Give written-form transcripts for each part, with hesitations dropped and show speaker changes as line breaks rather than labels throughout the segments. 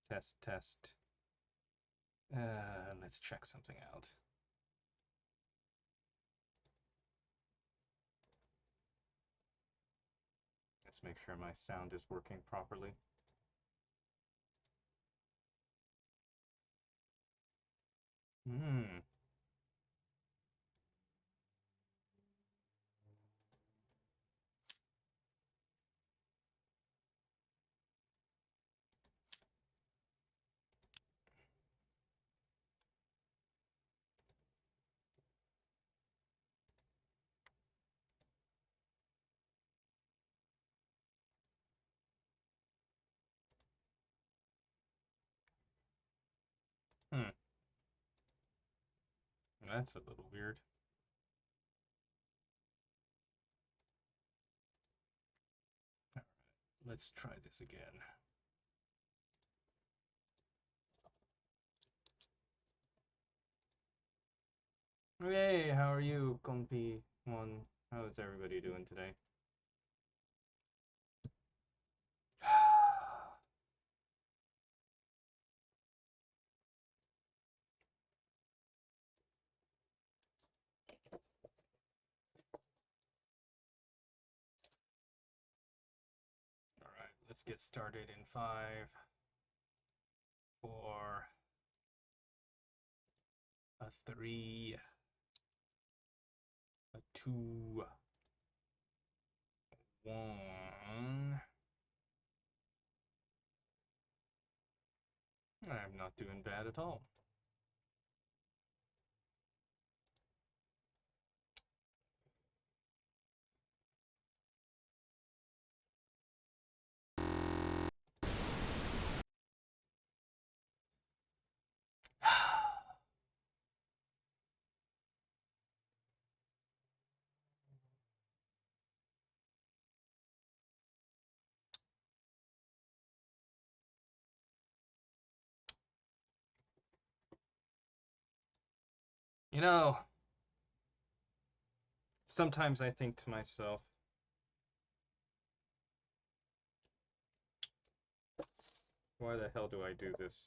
Test. Let's check something out. Let's make sure my sound is working properly. Hmm. That's a little weird. All right, let's try this again. Hey, how are you, Compi One? How is everybody doing today? All right, let's get started in 5, 4, a 3, a 2, 1. I'm not doing bad at all. You know, sometimes I think to myself, why the hell do I do this?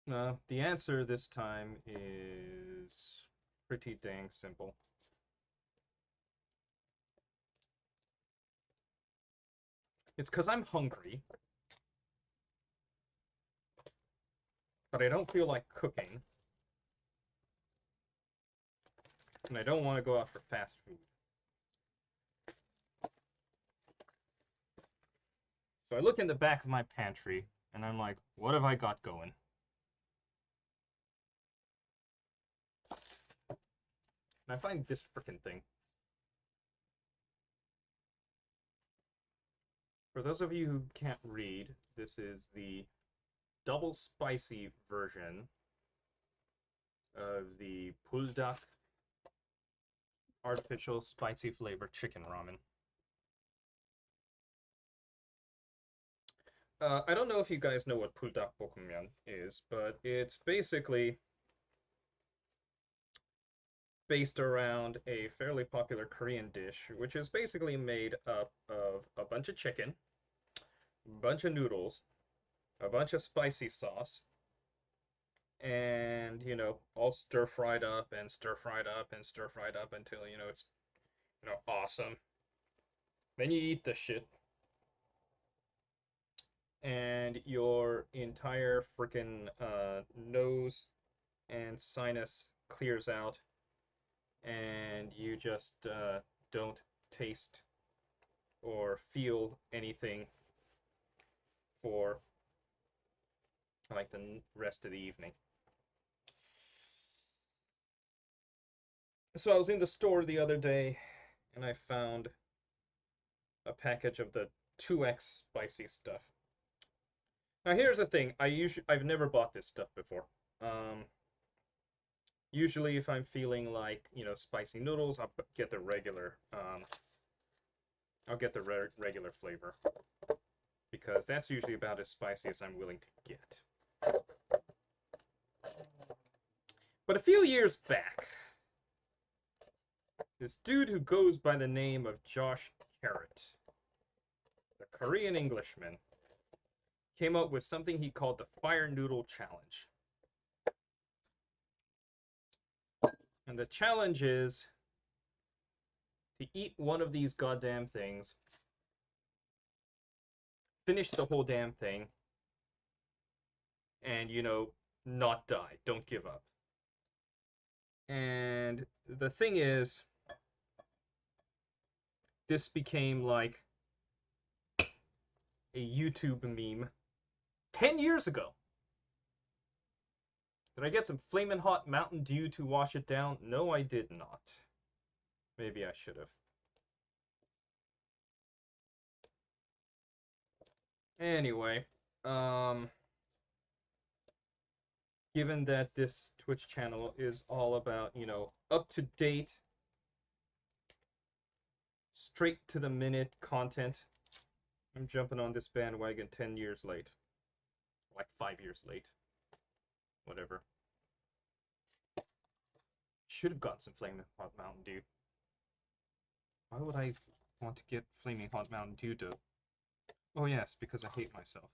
The answer this time is pretty dang simple. It's because I'm hungry, but I don't feel like cooking, and I don't want to go out for fast food. So I look in the back of my pantry, and I'm like, what have I got going? And I find this frickin' thing. For those of you who can't read, this is the double spicy version of the puldak artificial spicy flavored chicken ramen. I don't know if you guys know what puldak bokkeummyeon is, but it's basically based around a fairly popular Korean dish, which is basically made up of a bunch of chicken, a bunch of noodles, a bunch of spicy sauce, and, you know, all stir-fried up and stir-fried up and stir-fried up until, you know, it's, you know, awesome. Then you eat the shit, and your entire freaking nose and sinus clears out, and you just don't taste or feel anything for like the rest of the evening. So I was in the store the other day, and I found a package of the 2X spicy stuff. Now here's the thing, I've never bought this stuff before. Usually if I'm feeling like, you know, spicy noodles, I'll get the regular regular flavor, because that's usually about as spicy as I'm willing to get. But a few years back, this dude who goes by the name of Josh Carrot, the Korean Englishman, came up with something he called the Fire Noodle Challenge. And the challenge is to eat one of these goddamn things, finish the whole damn thing, and, you know, not die. Don't give up. And the thing is, this became like a YouTube meme 10 years ago. Did I get some flaming hot Mountain Dew to wash it down? No, I did not. Maybe I should have. Anyway, given that this Twitch channel is all about, you know, up-to-date, straight-to-the-minute content, I'm jumping on this bandwagon 10 years late. Like 5 years late. Whatever. Should have gotten some Flaming Hot Mountain Dew. Why would I want to get Flaming Hot Mountain Dew, though? Oh yes, because I hate myself.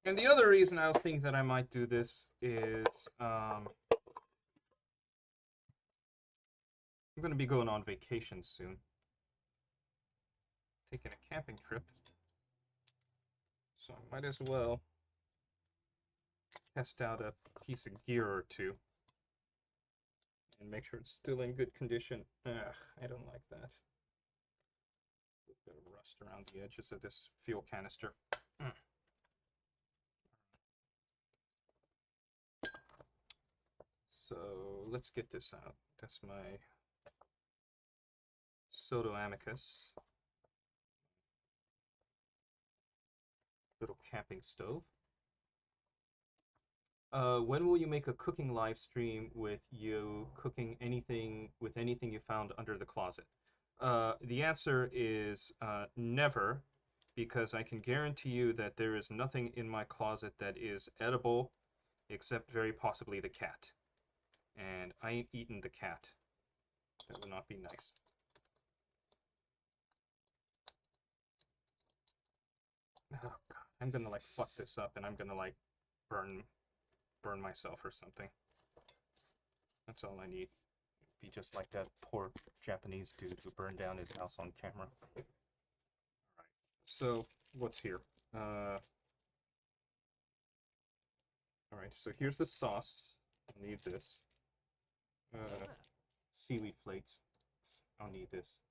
And the other reason I was thinking that I might do this is, I'm going to be going on vacation soon. Taking a camping trip. So I might as well test out a piece of gear or two. And make sure it's still in good condition. Ugh, I don't like that. A bit of rust around the edges of this fuel canister. So let's get this out. That's my Soto Amicus. Little camping stove. When will you make a cooking live stream with you cooking anything with anything you found under the closet? The answer is never, because I can guarantee you that there is nothing in my closet that is edible, except very possibly the cat. And I ain't eating the cat. That would not be nice. Oh god, I'm gonna like fuck this up and I'm gonna like burn myself or something. That's all I need. Be just like that poor Japanese dude who burned down his house on camera. Alright, so what's here? Alright, so here's the sauce. I'll need this. Seaweed flakes. I'll need this.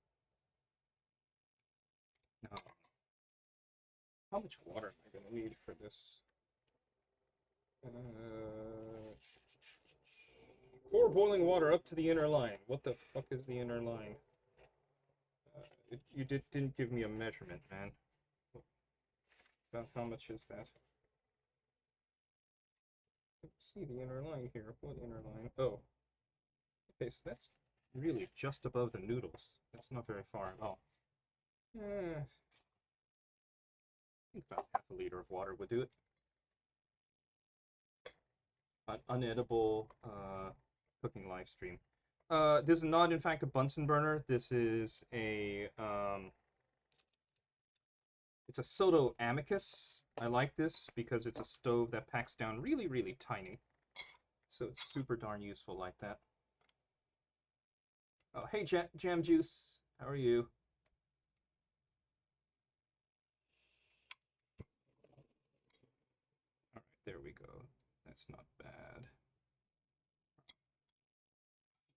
How much water am I gonna need for this? Pour boiling water up to the inner line. What the fuck is the inner line? You didn't give me a measurement, man. About how much is that? See the inner line here. What inner line? Oh. Okay, so that's really just above the noodles. That's not very far at all. I think about half a liter of water would do it. An unedible cooking live stream. This is not, in fact, a Bunsen burner. This is a it's a Soto Amicus. I like this because it's a stove that packs down really, really tiny. So it's super darn useful like that. Oh, hey, Jam Juice. How are you? All right, there we go. That's not bad.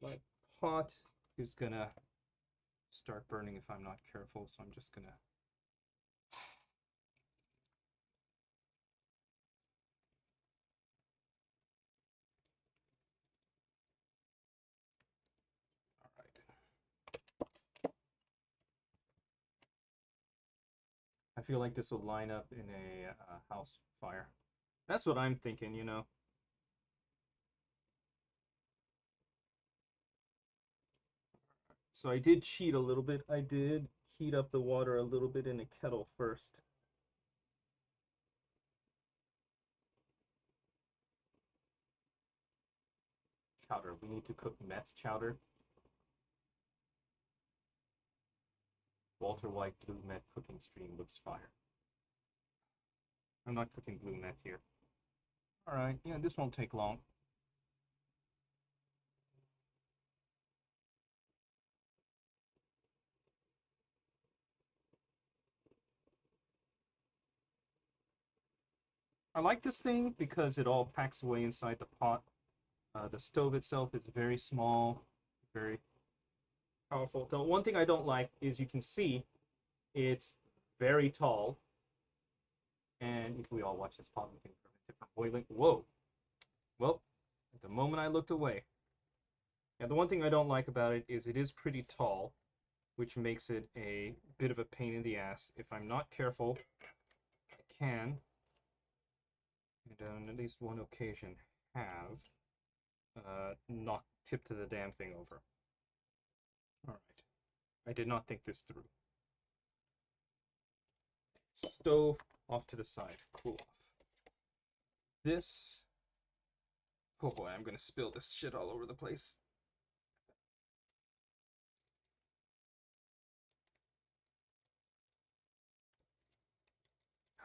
My pot is gonna start burning if I'm not careful, so I'm just gonna I feel like this will line up in a house fire. That's what I'm thinking, you know. So I did cheat a little bit. I did heat up the water a little bit in a kettle first. Chowder. We need to cook meth chowder. Walter White Blue Met cooking stream looks fire. I'm not cooking Blue Met here. Alright, yeah, this won't take long. I like this thing because it all packs away inside the pot. The stove itself is very small, very powerful. The one thing I don't like is you can see it's very tall. And if we all watch this pot, we can different boiling. Whoa. Well, at the moment I looked away. Now, the one thing I don't like about it is it is pretty tall, which makes it a bit of a pain in the ass. If I'm not careful, I can, and on at least one occasion, have tipped the damn thing over. Alright. I did not think this through. Stove off to the side. Cool off. This... Oh boy, I'm gonna spill this shit all over the place.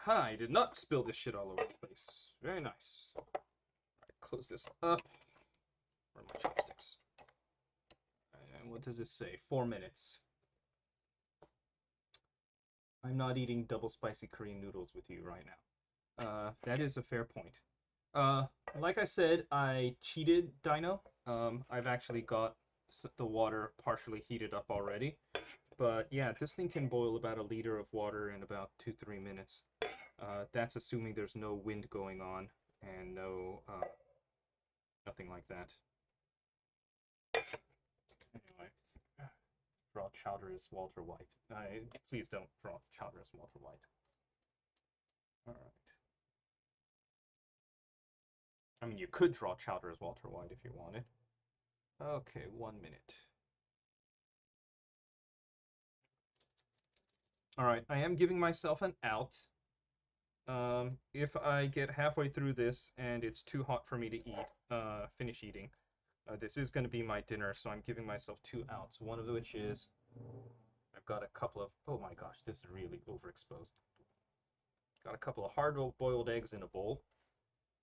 Ha! I did not spill this shit all over the place. Very nice. Alright, close this up. Where are my chopsticks? And what does it say? 4 minutes. I'm not eating double spicy Korean noodles with you right now. That is a fair point. Like I said, I cheated Dino. I've actually got the water partially heated up already. But yeah, this thing can boil about 1 liter of water in about 2-3 minutes. That's assuming there's no wind going on and nothing like that. Anyway, draw Chowder as Walter White. Please don't draw Chowder as Walter White. Alright. I mean, you could draw Chowder as Walter White if you wanted. Okay, 1 minute. Alright, I am giving myself an out. If I get halfway through this and it's too hot for me to eat, finish eating, this is going to be my dinner, so I'm giving myself 2 outs. One of which is I've got a couple of, oh my gosh, this is really overexposed. Got a couple of hard-boiled eggs in a bowl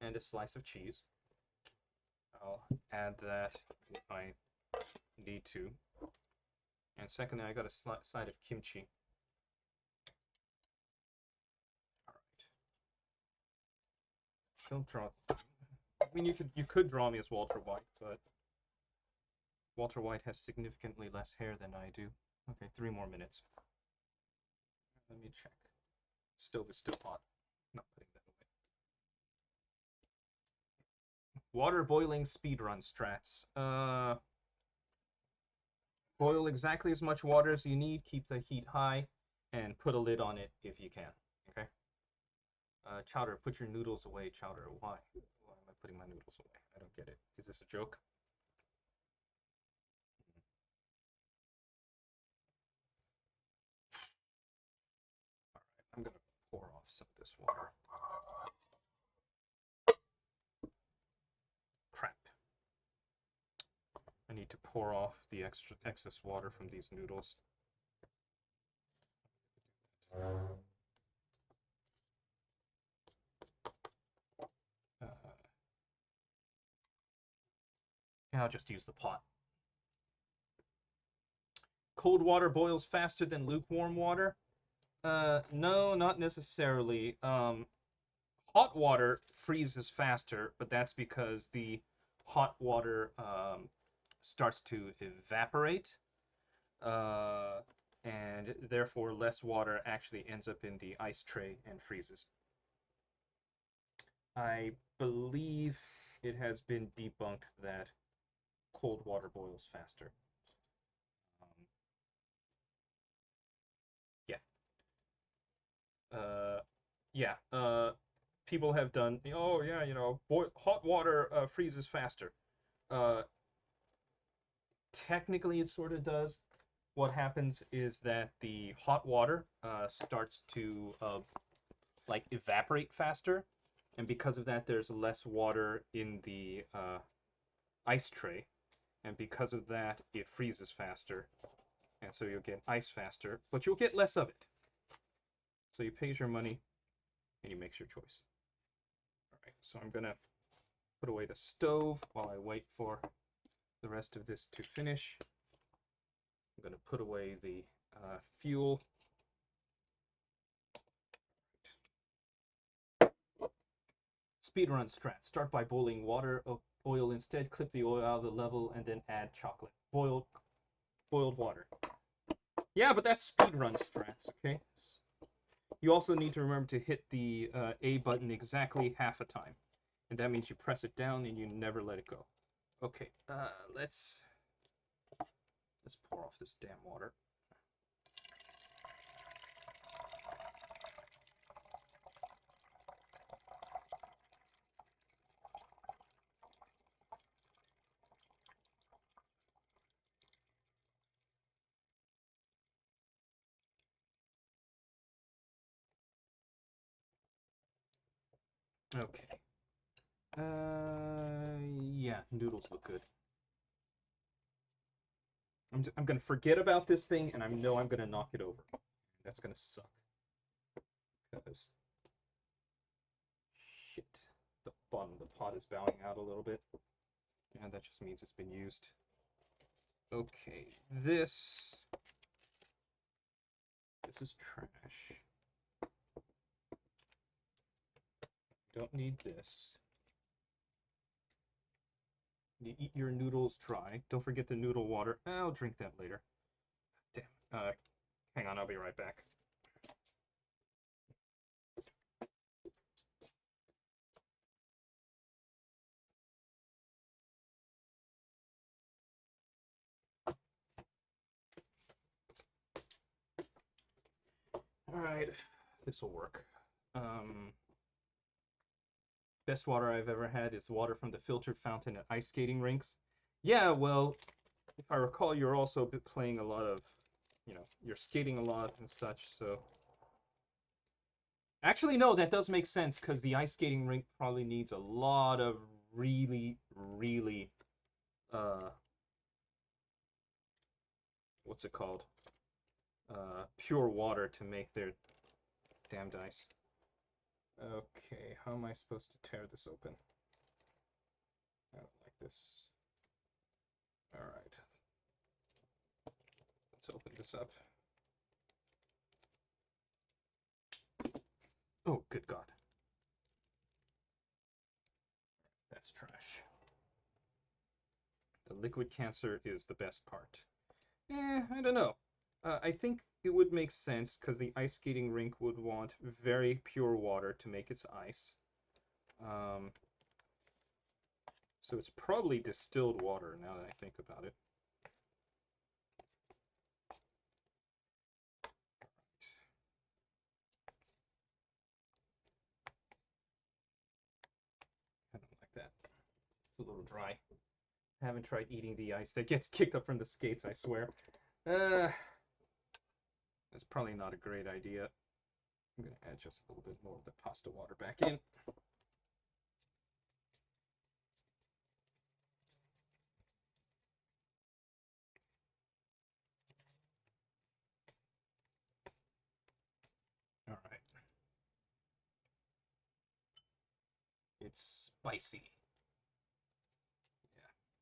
and a slice of cheese. I'll add that if I need to. And secondly, I got a side of kimchi. Alright. Don't draw. I mean, you could draw me as Walter White, but Walter White has significantly less hair than I do. Okay, 3 more minutes. Let me check. Stove is still hot. Not putting that away. Water boiling speedrun strats. Boil exactly as much water as you need, keep the heat high, and put a lid on it if you can. Okay? Chowder, put your noodles away, Chowder. Why? Why am I putting my noodles away? I don't get it. Is this a joke? Alright, I'm gonna pour off some of this water. Crap. I need to pour off the excess water from these noodles. Yeah, I'll just use the pot. Cold water boils faster than lukewarm water? No, not necessarily. Hot water freezes faster, but that's because the hot water starts to evaporate, and therefore less water actually ends up in the ice tray and freezes. I believe it has been debunked that cold water boils faster. Yeah. Yeah. People have done, oh yeah, hot water freezes faster. Uh, Technically, it sort of does. What happens is that the hot water starts to like evaporate faster, and because of that, there's less water in the ice tray, and because of that, it freezes faster. and so you'll get ice faster, but you'll get less of it. So you pays your money, and you makes your choice. All right, so I'm gonna put away the stove while I wait for the rest of this to finish. I'm gonna put away the fuel. Speedrun strat. Start by boiling water, oil instead, clip the oil out of the level, and then add chocolate. Boiled water. Yeah, but that's speedrun strats, okay? You also need to remember to hit the A button exactly half a time. And that means you press it down and you never let it go. Okay, let's pour off this damn water. Okay. Yeah, noodles look good. I'm gonna forget about this thing, and I know I'm gonna knock it over. That's gonna suck. Because shit, the bottom of the pot is bowing out a little bit. Yeah, that just means it's been used. Okay, this is trash. Don't need this. You eat your noodles dry. Don't forget the noodle water. I'll drink that later. Damn. Hang on, I'll be right back. Alright, this'll work. Best water I've ever had is water from the filtered fountain at ice skating rinks. Yeah, well, if I recall, you're also playing a lot of, you're skating a lot and such, so... Actually, no, that does make sense, because the ice skating rink probably needs a lot of really, really, what's it called? Pure water to make their damned ice. Okay, how am I supposed to tear this open? I don't like this. Alright. Let's open this up. Oh, good God. That's trash. The liquid cancer is the best part. I don't know. I think it would make sense because the ice skating rink would want very pure water to make its ice. So it's probably distilled water now that I think about it. I don't like that. It's a little dry. I haven't tried eating the ice that gets kicked up from the skates, I swear. That's probably not a great idea. I'm going to add just a little bit more of the pasta water back in. All right. It's spicy.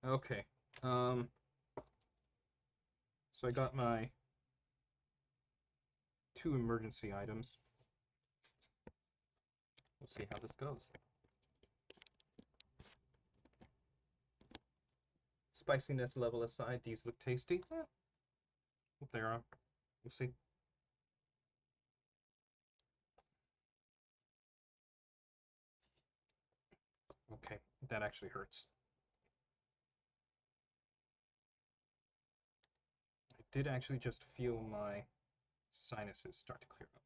Yeah. Okay. So I got my 2 emergency items. We'll see how this goes. Spiciness level aside, these look tasty. They are. We'll see. Okay, that actually hurts. I did actually just feel my sinuses start to clear up.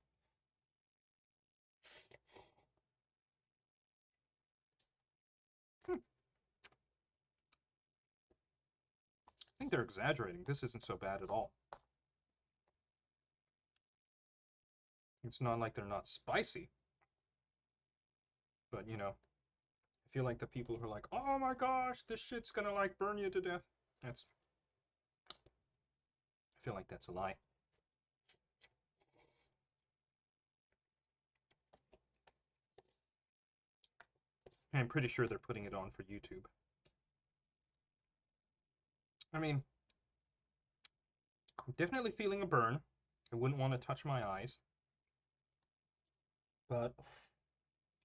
I think they're exaggerating. This isn't so bad at all. It's not like they're not spicy. But, I feel like the people who are like, oh my gosh, this shit's gonna like burn you to death. I feel like that's a lie. I'm pretty sure they're putting it on for YouTube. I mean, I'm definitely feeling a burn. I wouldn't want to touch my eyes. But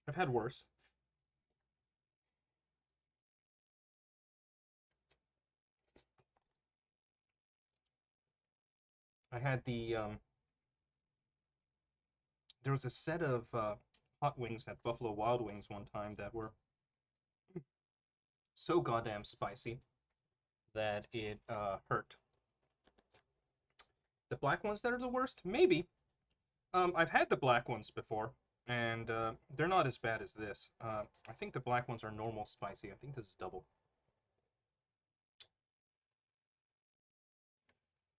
I've had worse. I had there was a set of hot wings at Buffalo Wild Wings one time that were so goddamn spicy that it hurt. The black ones that are the worst? Maybe. I've had the black ones before, and they're not as bad as this. I think the black ones are normal spicy. I think this is double.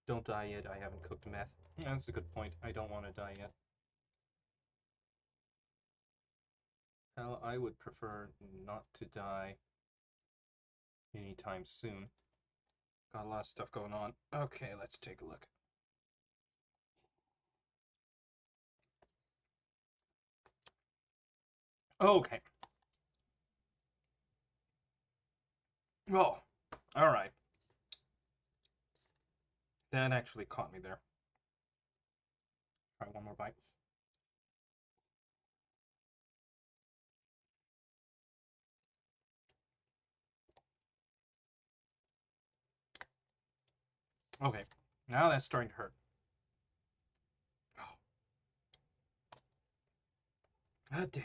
Don't die yet. I haven't cooked meth. Yeah, that's a good point. I don't want to die yet. Hell, I would prefer not to die anytime soon. Got a lot of stuff going on. Okay, let's take a look. Okay. Oh, all right. That actually caught me there. Try one more bite. Okay, now that's starting to hurt. Oh. God damn.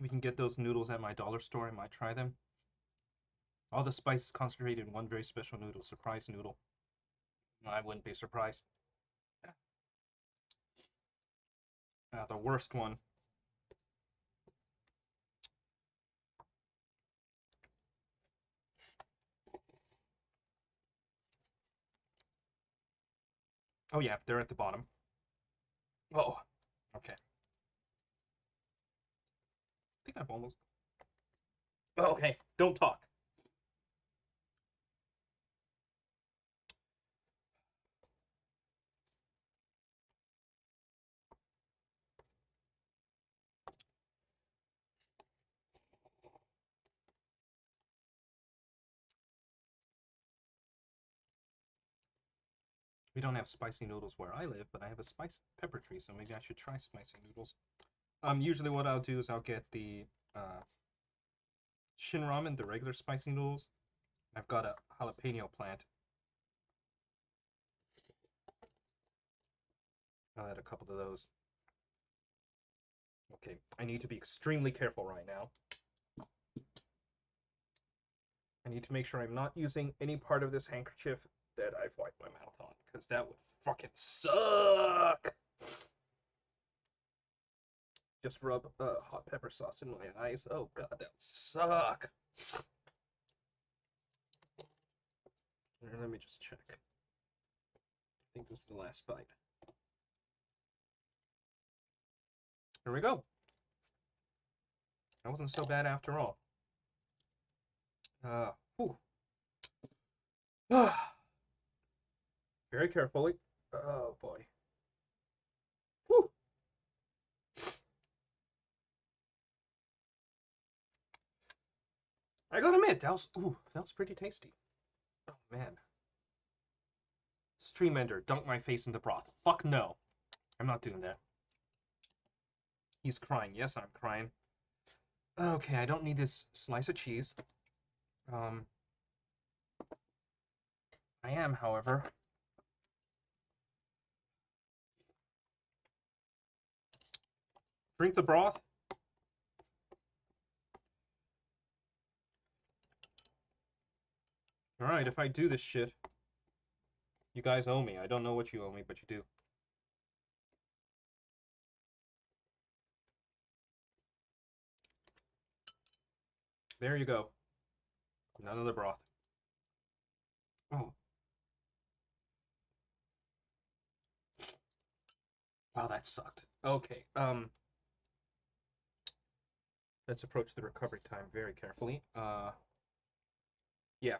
We can get those noodles at my dollar store. I might try them. All the spices concentrated in one very special noodle. Surprise noodle. I wouldn't be surprised. The worst one. Oh yeah, they're at the bottom. Oh, okay. I think I've almost... Oh, okay, don't talk. We don't have spicy noodles where I live, but I have a spice pepper tree, so maybe I should try spicy noodles. Usually what I'll do is I'll get the Shin Ramen, the regular spicy noodles. I've got a jalapeno plant. I'll add a couple of those. Okay, I need to be extremely careful right now. I need to make sure I'm not using any part of this handkerchief that I've wiped my mouth on, because that would fucking suck! Just rub hot pepper sauce in my eyes. Oh god, that would suck! Let me just check. I think this is the last bite. Here we go. That wasn't so bad after all. Whew. Very carefully. Oh boy. Whew. I gotta admit, that was pretty tasty. Oh man. Stream ender, dunk my face in the broth. Fuck no. I'm not doing that. He's crying. Yes, I'm crying. Okay, I don't need this slice of cheese. I am, however. Drink the broth. Alright, if I do this shit, you guys owe me. I don't know what you owe me, but you do. There you go. None of the broth. Oh. Wow, that sucked. Okay, let's approach the recovery time very carefully. Yeah.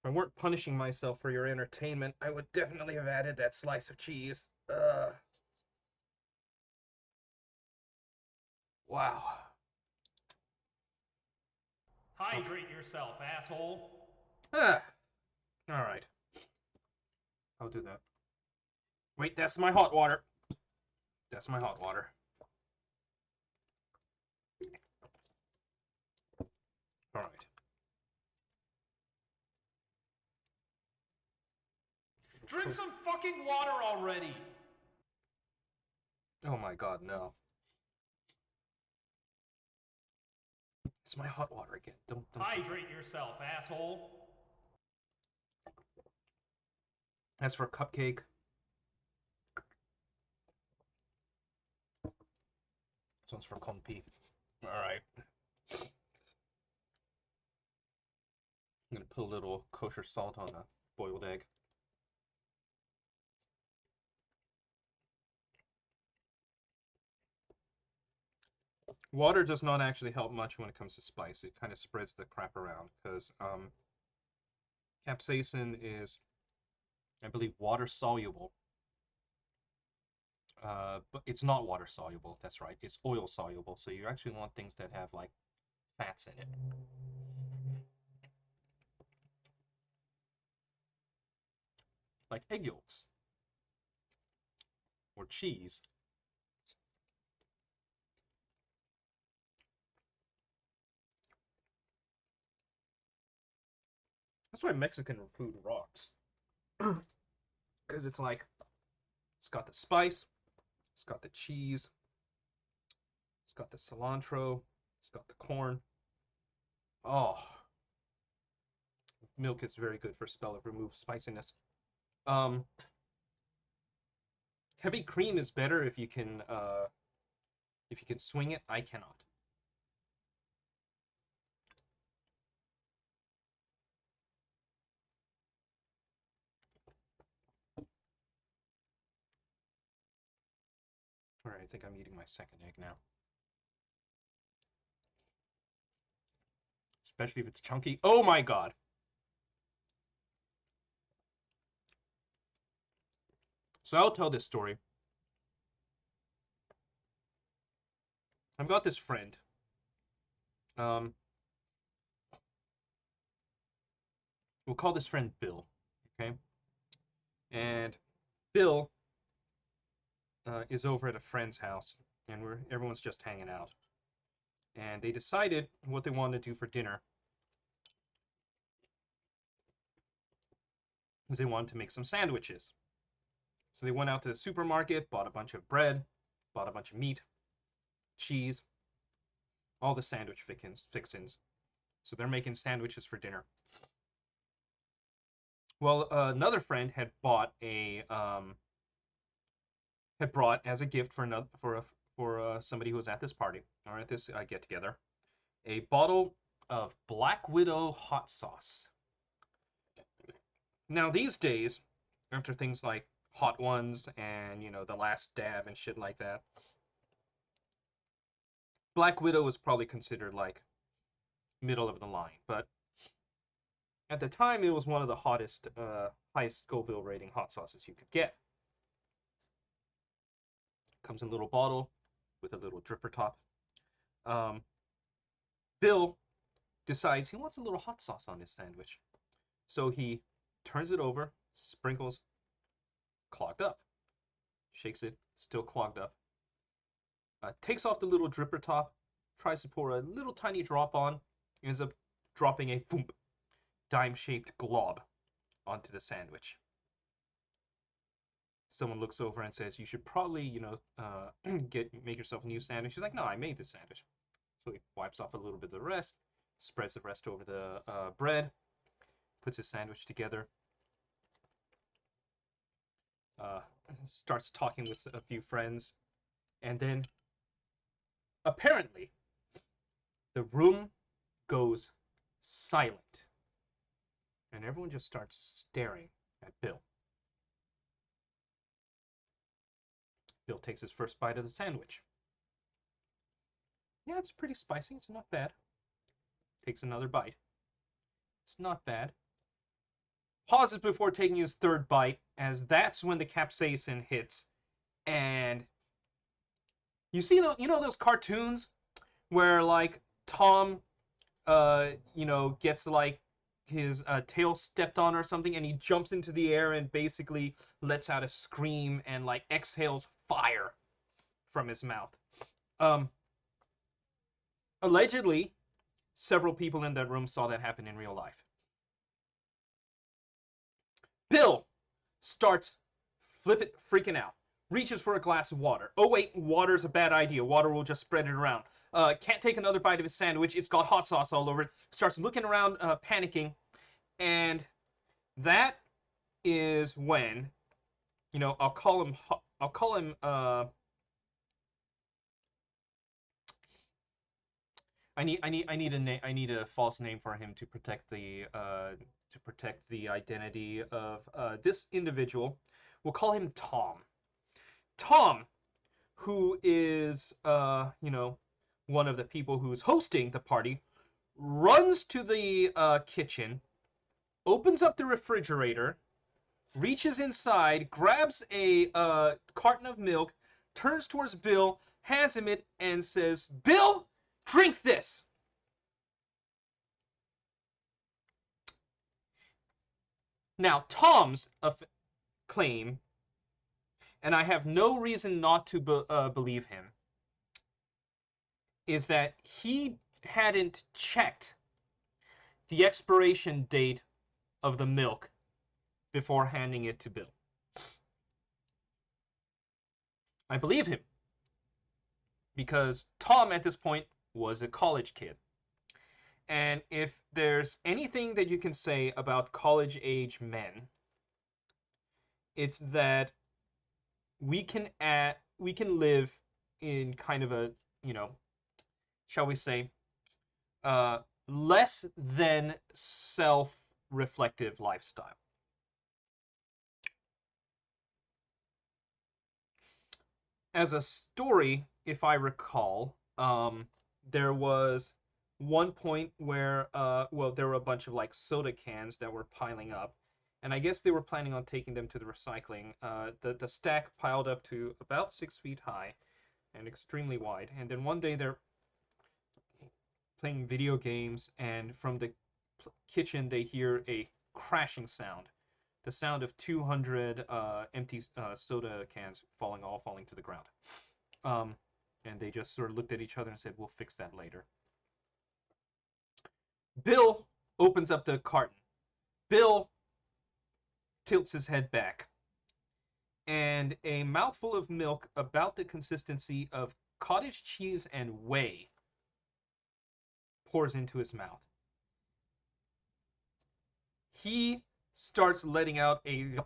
If I weren't punishing myself for your entertainment, I would definitely have added that slice of cheese. Wow.
Hydrate yourself, asshole.
Ah, all right. I'll do that. Wait, that's my hot water. That's my hot water. All right.
Drink some fucking water already.
Oh my god, no. It's my hot water again. Don't.
Hydrate yourself, asshole.
As for cupcake, this one's for Compi. All right. I'm gonna put a little kosher salt on the boiled egg. Water does not actually help much when it comes to spice. It kind of spreads the crap around because capsaicin is, I believe, water soluble. But it's not water soluble. That's right. It's oil soluble. So you actually want things that have like fats in it. Like egg yolks or cheese. That's why Mexican food rocks. Because it's like, it's got the spice, it's got the cheese, it's got the cilantro, it's got the corn. Oh, milk is very good for spell of remove spiciness. Um, Heavy cream is better if you can swing it. I cannot. All right, I think I'm eating my second egg now. Especially if it's chunky. Oh my god. So I'll tell this story. I've got this friend. Um, we'll call this friend Bill. Okay. And Bill is over at a friend's house, and everyone's just hanging out. And they decided what they wanted to do for dinner was they wanted to make some sandwiches. So they went out to the supermarket, bought a bunch of bread, bought a bunch of meat, cheese, all the sandwich fixins. So they're making sandwiches for dinner. Well, another friend had bought had brought as a gift for another for somebody who was at this party or at this get together a bottle of Black Widow hot sauce. Now these days, after things like Hot Ones and the Last Dab and shit like that, Black Widow was probably considered like middle of the line, but at the time it was one of the highest Scoville rating hot sauces you could get. Comes in a little bottle with a little dripper top. Um, Bill decides he wants a little hot sauce on his sandwich. So he turns it over, sprinkles, clogged up. Shakes it, still clogged up. Takes off the little dripper top, tries to pour a little tiny drop on, ends up dropping a boom, dime-shaped glob onto the sandwich. Someone looks over and says, "You should probably, make yourself a new sandwich." She's like, "No, I made this sandwich." So he wipes off a little bit of the rest, spreads the rest over the bread, puts his sandwich together, uh, starts talking with a few friends, and then apparently the room goes silent, and everyone just starts staring at Bill. Bill takes his first bite of the sandwich. Yeah, it's pretty spicy. It's not bad. Takes another bite. It's not bad. Pauses before taking his third bite, as that's when the capsaicin hits. And you know those cartoons where like Tom, gets like his tail stepped on or something, and he jumps into the air and basically lets out a scream and like exhales fire from his mouth. Um, Allegedly, several people in that room saw that happen in real life. Bill starts freaking out. Reaches for a glass of water. Oh wait, water's a bad idea. Water will just spread it around. Can't take another bite of his sandwich. It's got hot sauce all over it. Starts looking around, panicking, and that is when, I'll call him. I'll call him. I need a false name for him to protect the identity of this individual. We'll call him Tom. Tom, who is one of the people who's hosting the party, runs to the kitchen, opens up the refrigerator, reaches inside, grabs a carton of milk, turns towards Bill, hands him it, and says, "Bill, drink this." Now, Tom's claim, and I have no reason not to believe him, is that he hadn't checked the expiration date of the milk before handing it to Bill. I believe him because Tom at this point was a college kid. And if there's anything that you can say about college age men, it's that we can live in kind of a, shall we say, less than self-reflective lifestyle. As a story, if I recall, there was one point where, there were a bunch of like soda cans that were piling up, and I guess they were planning on taking them to the recycling. The stack piled up to about 6 feet high and extremely wide. And then one day they're playing video games, and from the kitchen they hear a crashing sound, the sound of 200 empty soda cans falling to the ground. And they just sort of looked at each other and said, "We'll fix that later." Bill opens up the carton. Bill tilts his head back, and a mouthful of milk about the consistency of cottage cheese and whey pours into his mouth. He starts letting out a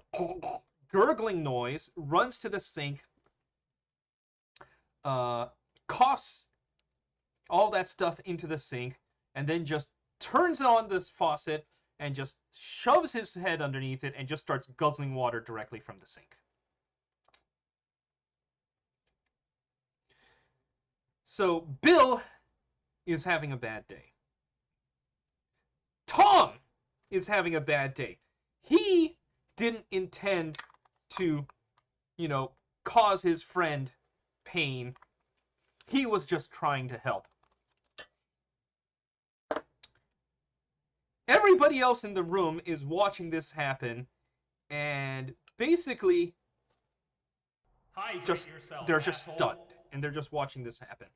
gurgling noise, runs to the sink, coughs all that stuff into the sink, and then just turns on this faucet and just shoves his head underneath it and just starts guzzling water directly from the sink. So Bill is having a bad day. Tom is having a bad day. He didn't intend to, cause his friend pain. He was just trying to help. Everybody else in the room is watching this happen, and basically they're just stunned, and they're just watching this happen.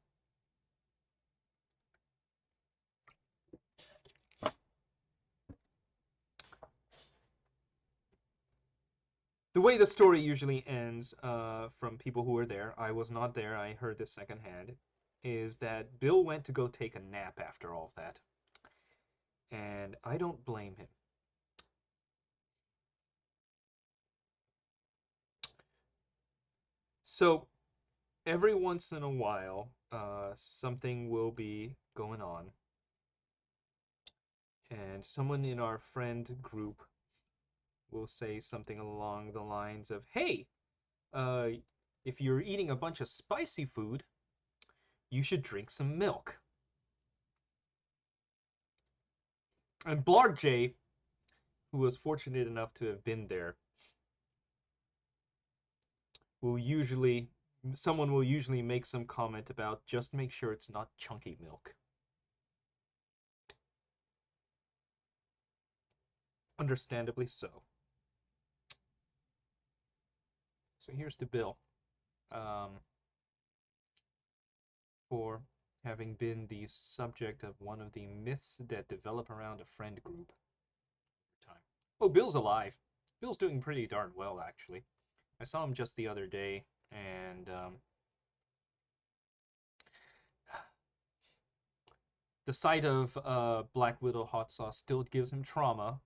The way the story usually ends, from people who were there, I was not there, I heard this secondhand, is that Bill went to go take a nap after all of that. And I don't blame him. So, every once in a while, something will be going on, and someone in our friend group will say something along the lines of, "Hey, uh, if you're eating a bunch of spicy food, you should drink some milk. And Blarg J, who was fortunate enough to have been there, someone will usually make some comment about just make sure it's not chunky milk. Understandably so. So here's the bill. For having been the subject of one of the myths that develop around a friend group. Time. Oh, Bill's alive. Bill's doing pretty darn well, actually. I saw him just the other day, and the sight of Black Widow hot sauce still gives him trauma,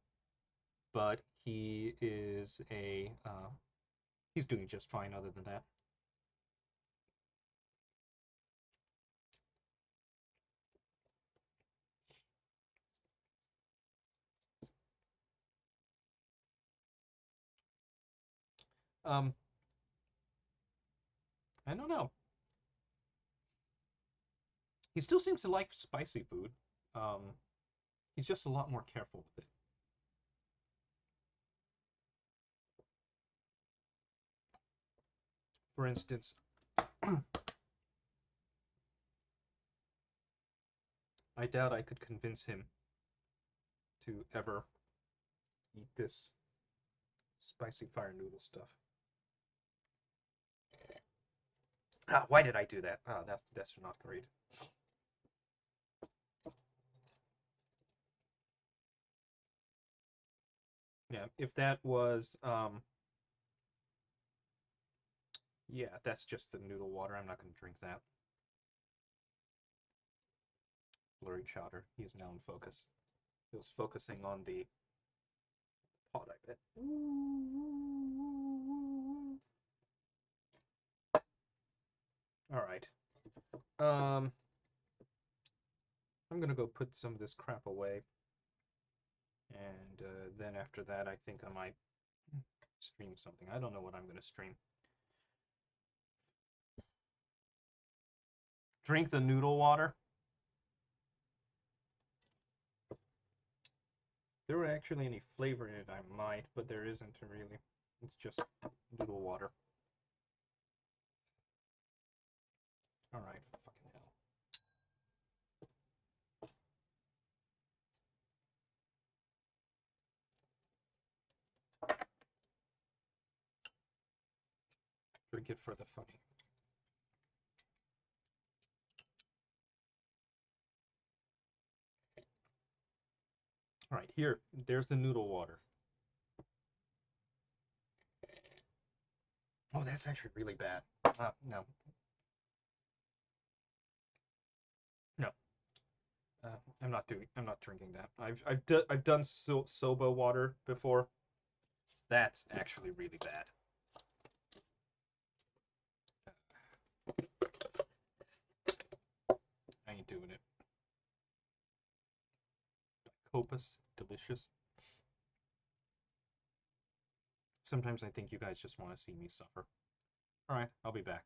but he is he's doing just fine other than that. Um, I don't know. He still seems to like spicy food. He's just a lot more careful with it. For instance, I doubt I could convince him to ever eat this spicy fire noodle stuff. Ah, why did I do that? Ah, that's not great. Yeah, if that was yeah, that's just the noodle water. I'm not going to drink that. Blurry chowder. He is now in focus. He was focusing on the pot, I bet. All right. I'm gonna go put some of this crap away, and then after that, I think I might stream something. I don't know what I'm gonna stream. Drink the noodle water. If there were actually any flavor in it, I might, but there isn't really. It's just noodle water. All right, fucking hell. Drink it for the funny. All right, here, there's the noodle water. Oh, that's actually really bad. No. No. I'm not drinking that. I've done soba water before. That's actually really bad. I ain't doing it. Copus, delicious. Sometimes I think you guys just want to see me suffer. All right, I'll be back.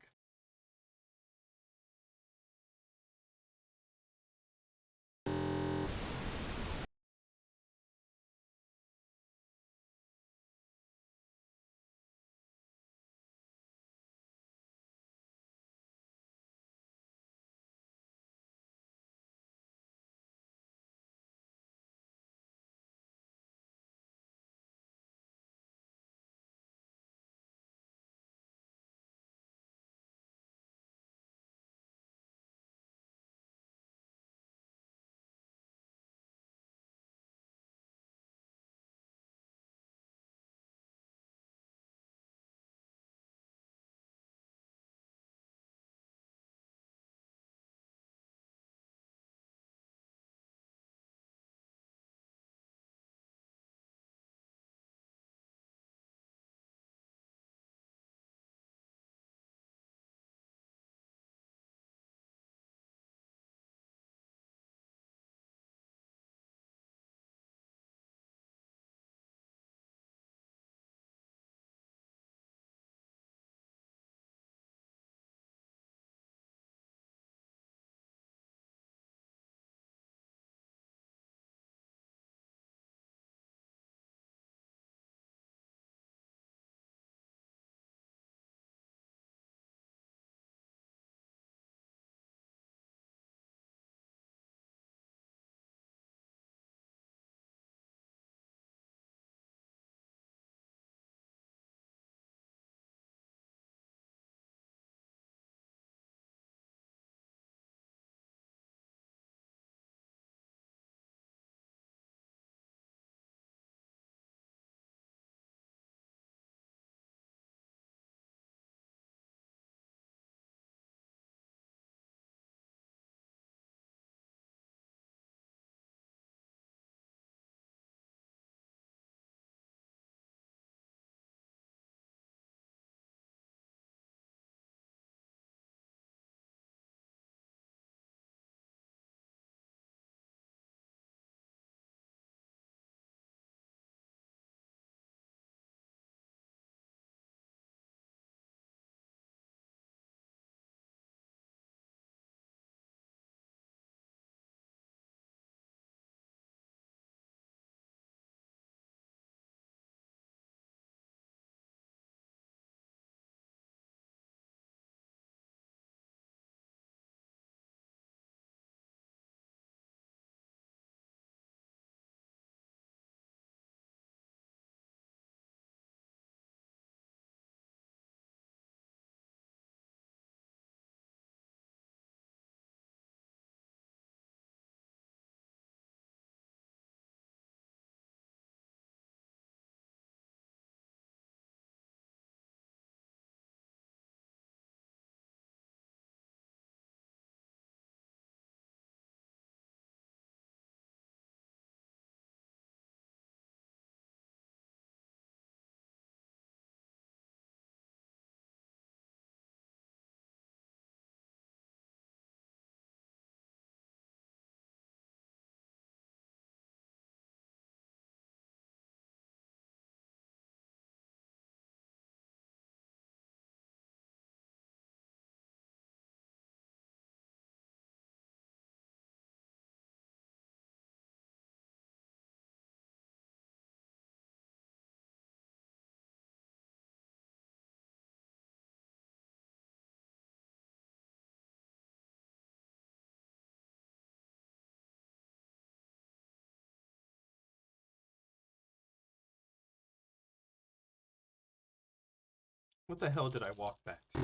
What the hell did I walk back to?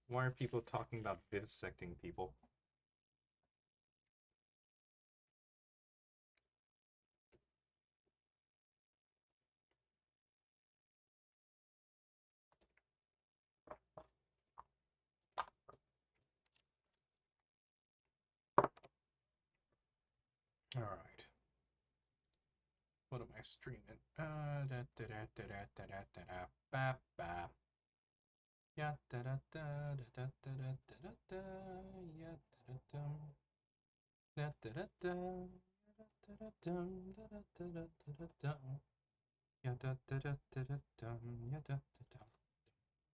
Why are people talking about vivisecting people? All right. What am I streaming? Yeah, da da da da da da da da yeah, da da dum, da da da da da da dum, da da da da da dum, yeah, da da da da da dum, yeah, da da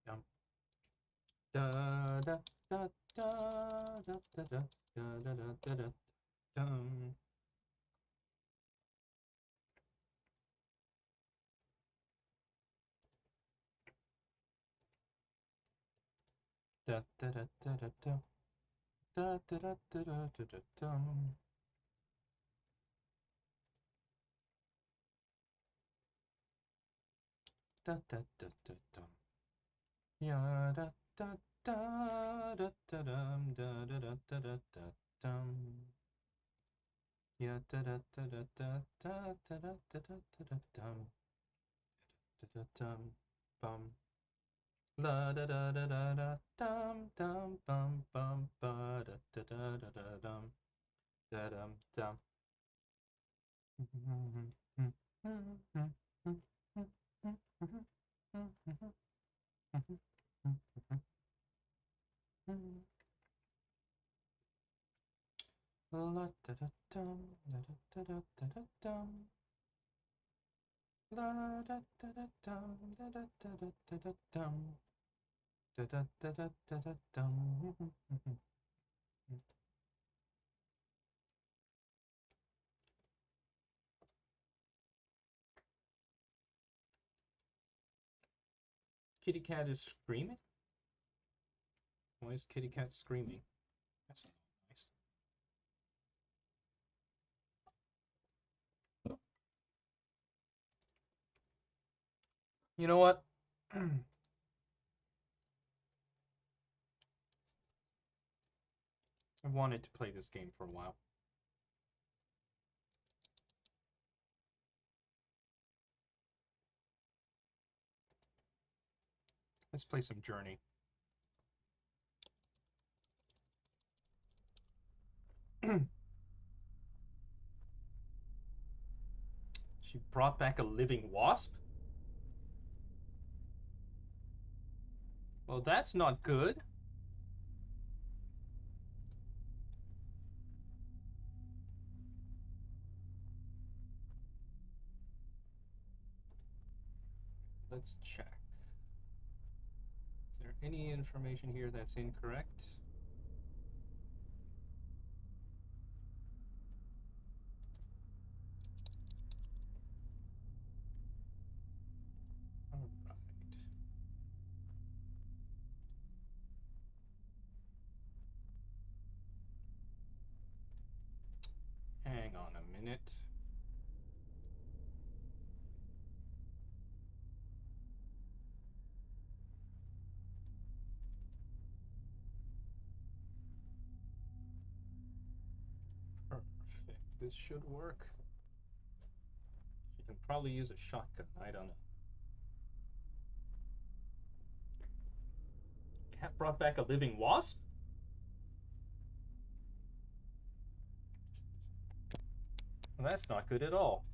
dum, da da da da da da da da da da da dum, da da da da da da da da da da da da dum, da da da da dum. Yeah, da da da da da dum, da da da da da da dum. Yeah, da da da da da da da da da da da dum, da da dum, bum. La da da da da da dum dum bum bum ba da da da da da dum da dum dum. La da da dum da da da da da dum. La da da da dum da da da da da da dum da da da da da da dum. Kitty cat is screaming? Why is kitty cat screaming? That's not nice. You know what? I've wanted to play this game for a while. Let's play some Journey. She brought back a living wasp? Well, that's not good. Let's check. Is there any information here that's incorrect? All right. Hang on a minute. Perfect. This should work. She can probably use a shotgun. I don't know. Cat brought back a living wasp? Well, that's not good at all.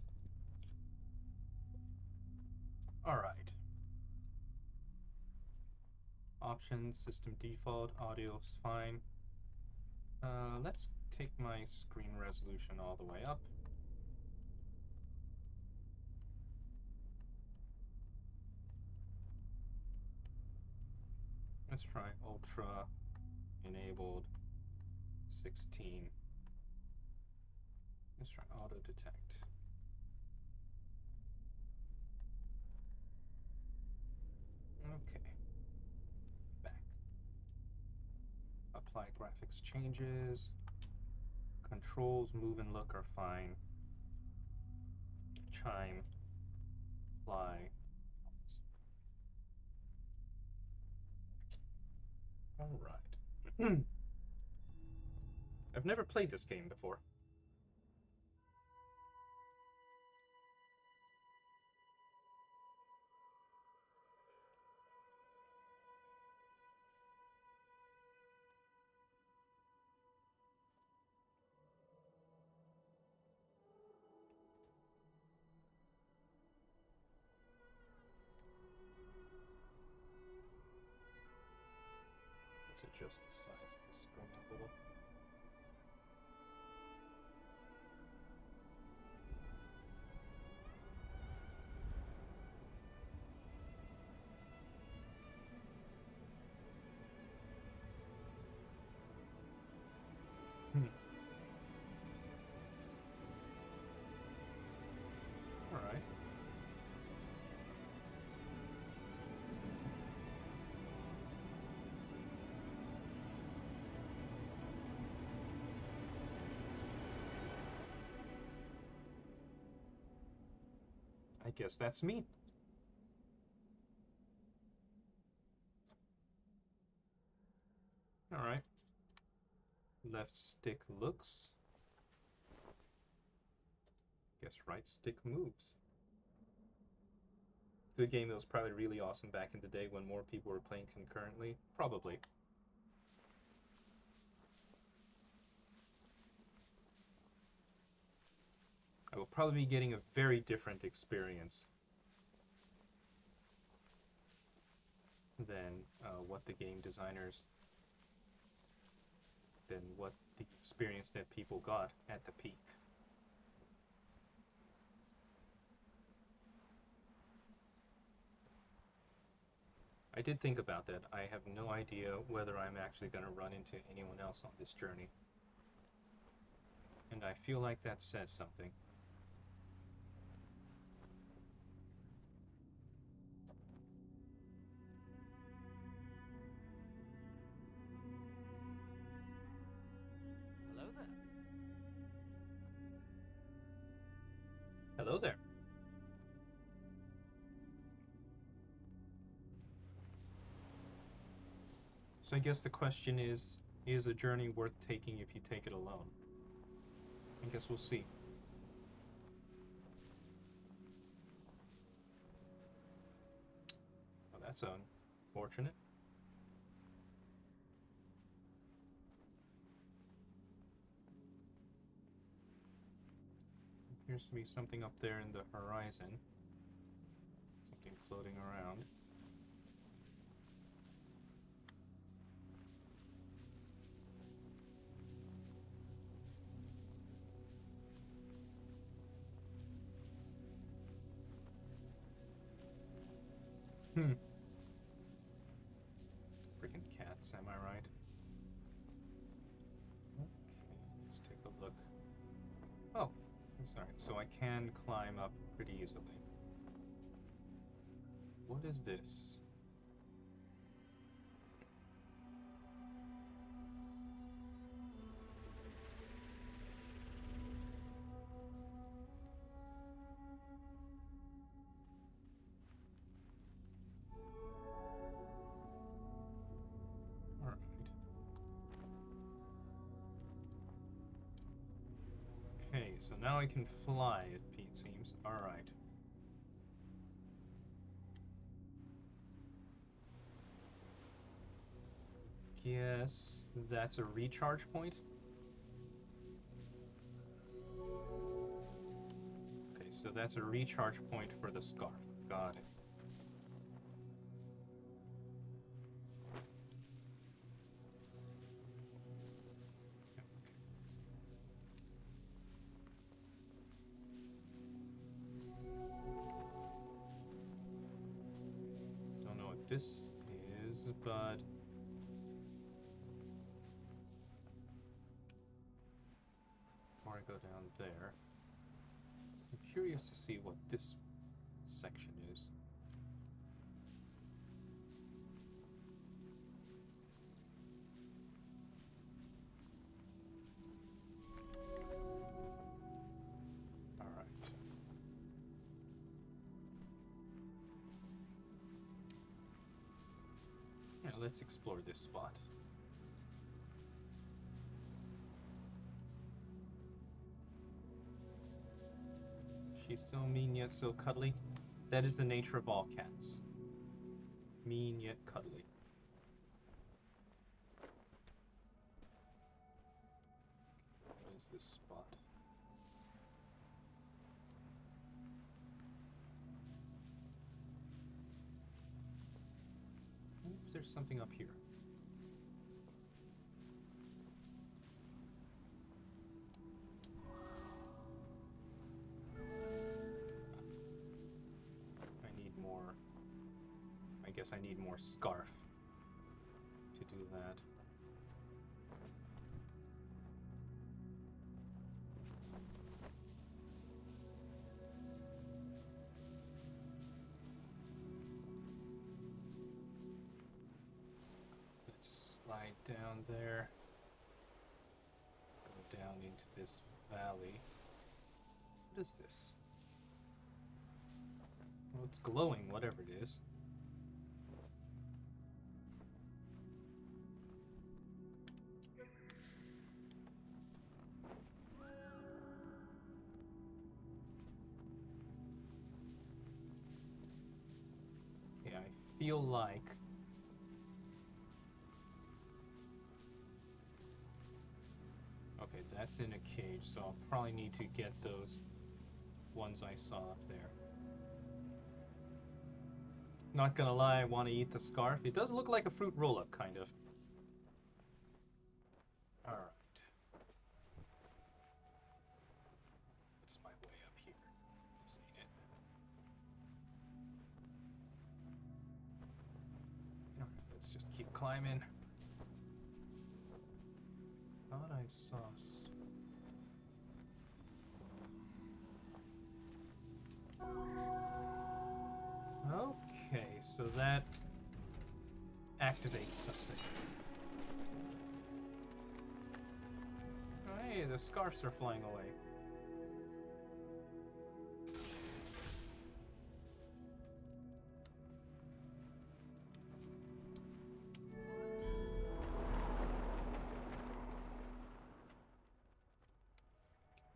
All right. Options, system default, audio is fine. Let's take my screen resolution all the way up. Let's try ultra enabled 16. Let's try auto detect. Okay. Back. Apply graphics changes. Controls, move and look are fine. Chime, fly. Alright. I've never played this game before. Let's adjust the size of the screen a little. Alright. I guess that's me. Alright. Left stick looks. Guess right stick moves. Good game that was probably really awesome back in the day when more people were playing concurrently. Probably. I will probably be getting a very different experience than what the game designers, than what the experience that people got at the peak. I did think about that. I have no idea whether I'm actually going to run into anyone else on this journey. And I feel like that says something.
Hello there.
Hello there. So I guess the question is a journey worth taking if you take it alone? I guess we'll see. Well, that's unfortunate. Appears to be something up there in the horizon. Something floating around. Freaking cats, am I right? Okay, let's take a look. Oh, sorry. So I can climb up pretty easily. What is this? Alright. Okay, so now I can fly, it seems. Alright. Guess that's a recharge point? Okay, so that's a recharge point for the scarf. Got it. Don't know what this is, but before I go down there, I'm curious to see what this section is. Alright. Yeah, let's explore this spot. She's so mean yet so cuddly. That is the nature of all cats. Mean yet cuddly. What is this spot? Oops, there's something up here. I need more. I guess I need more scarf to do that. Let's slide down there. Go down into this valley. What is this? Well, it's glowing, whatever it is. Yeah, I feel like okay, that's in a cage, so I'll probably need to get those ones I saw up there. Not gonna lie, I want to eat the scarf. It does look like a fruit roll-up, kind of. Alright. What's my way up here? This ain't it. Alright, let's just keep climbing. Thought I saw... Okay, so that activates something. Oh, hey, the scarves are flying away.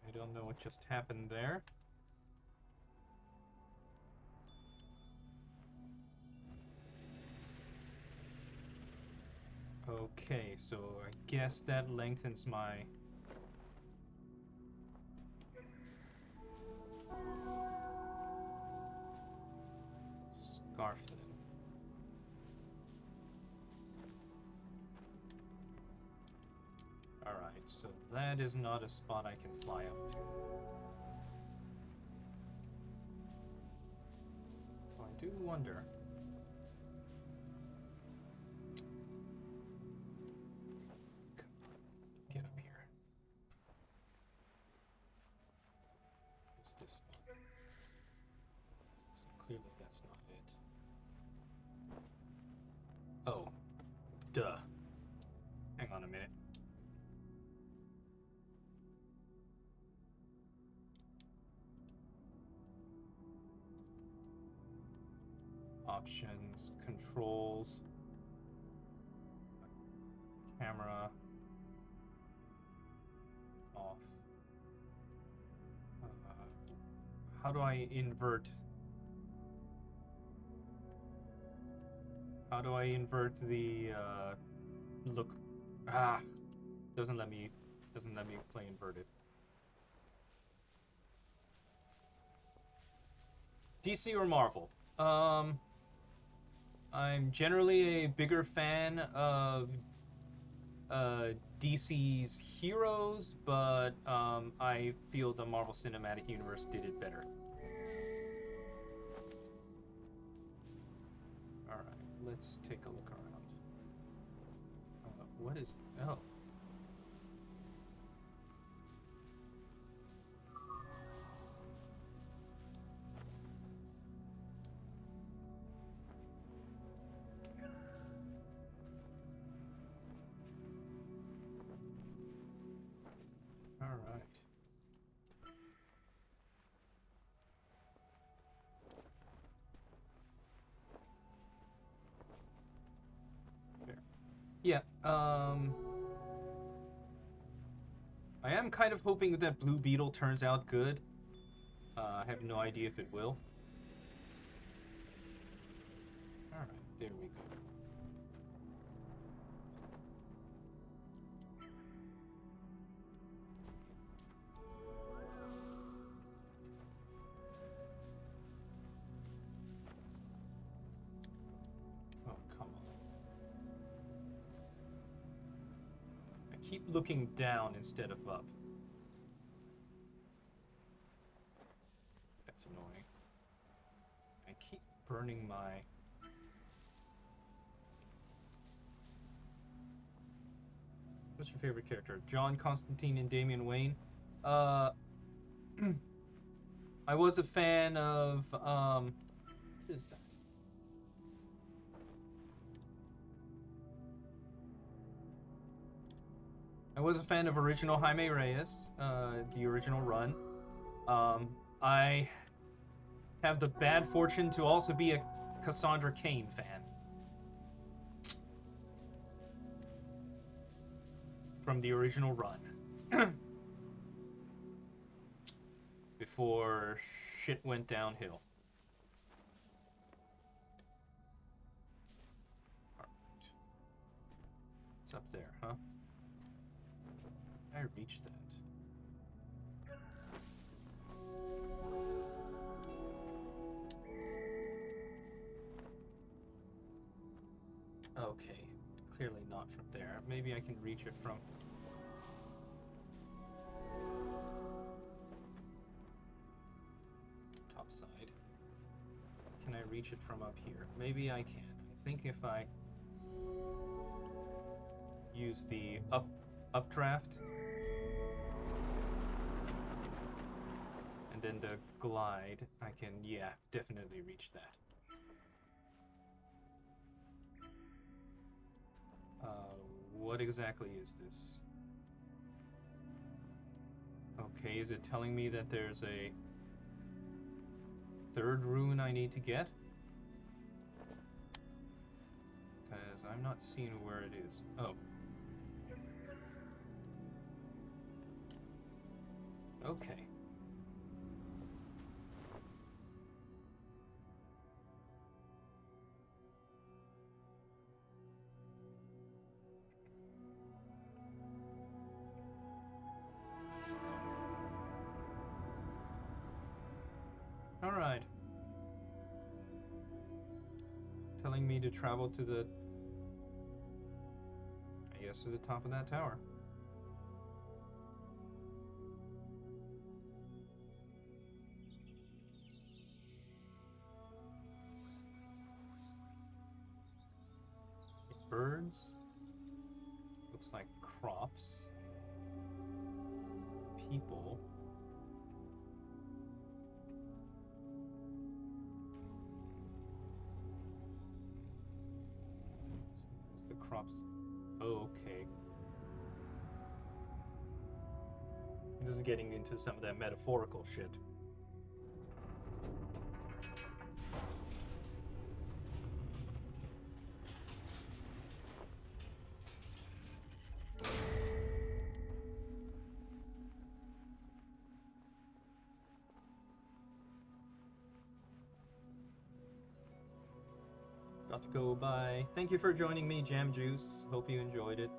I don't know what just happened there. Okay, so I guess that lengthens my... scarf then. Alright, so that is not a spot I can fly up to. Oh, I do wonder... Get up here. What's this spot? So clearly that's not it. Oh. Duh. Hang on a minute. Options, controls, camera, off. How do I invert? How do I invert the look? Ah, doesn't let me play inverted. DC or Marvel? I'm generally a bigger fan of DC's heroes, but I feel the Marvel Cinematic Universe did it better. Alright, let's take a look around. What is... oh. Alright. Very Yeah, I am kind of hoping that Blue Beetle turns out good. I have no idea if it will. Alright, there we go. Oh, come on. I keep looking down instead of up. That's annoying. I keep burning my... What's your favorite character? John, Constantine, and Damian Wayne? I was a fan of, what is that? I was a fan of original Jaime Reyes, the original run. I have the bad fortune to also be a Cassandra Cain fan. From the original run. Before shit went downhill. Alright. It's up there, huh? I reached that. Okay. Clearly not from there. Maybe I can reach it from... top side. Can I reach it from up here? Maybe I can. I think if I use the updraft and then the glide, I can, yeah, definitely reach that. What exactly is this? Okay, is it telling me that there's a third rune I need to get? Because I'm not seeing where it is. Oh. Okay. Alright. Telling me to travel to the... I guess to the top of that tower. Birds. Looks like crops. People. It's the crops. Oh, okay. This is getting into some of that metaphorical shit. Got to go, bye. Thank you for joining me, Jam Juice. Hope you enjoyed it.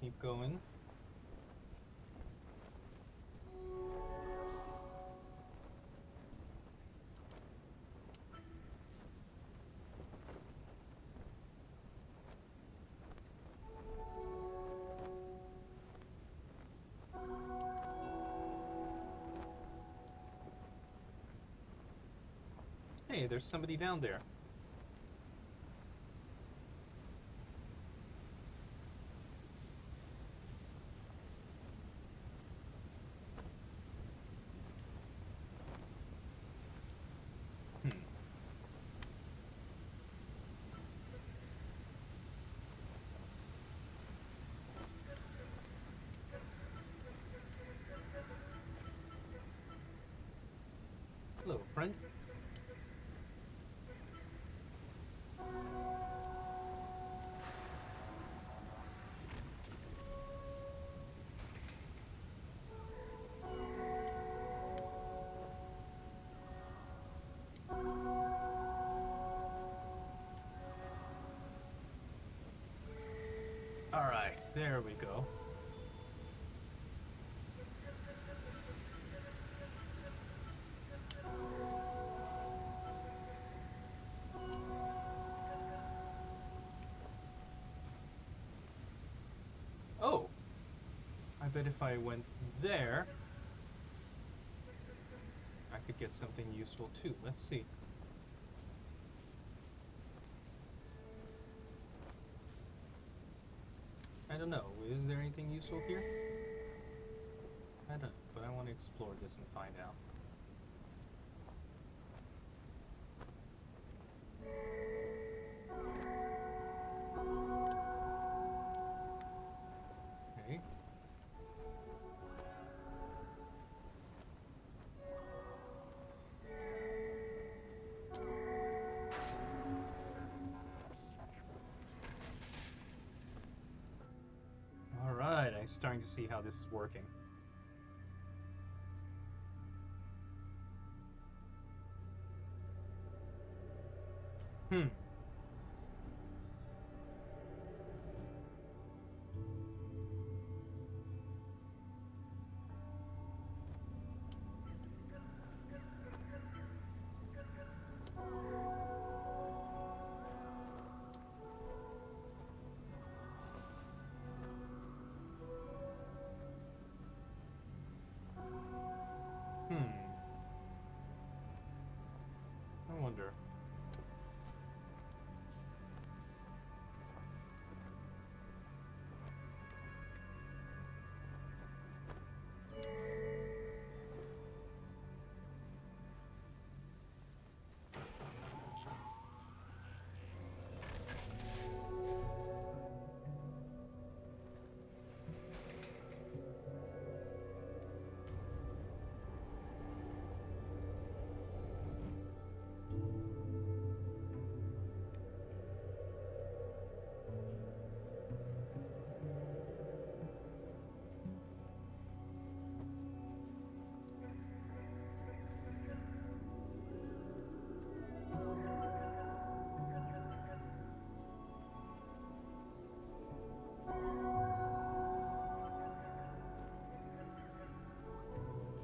keep going. Hey, there's somebody down there. Hmm. Hello, friend. Alright, there we go. Oh! I bet if I went there, I could get something useful too. Let's see. I don't know. Is there anything useful here? I don't know, but I want to explore this and find out. Okay. Alright, I'm starting to see how this is working. Hmm. Hmm. I wonder.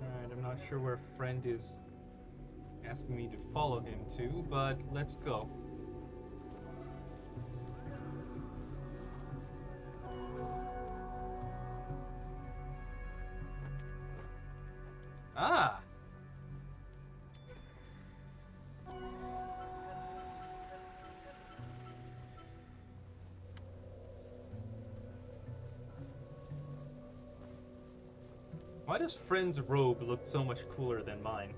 Alright, I'm not sure where friend is asking me to follow him to, but let's go. Ah! Why does friend's robe look so much cooler than mine?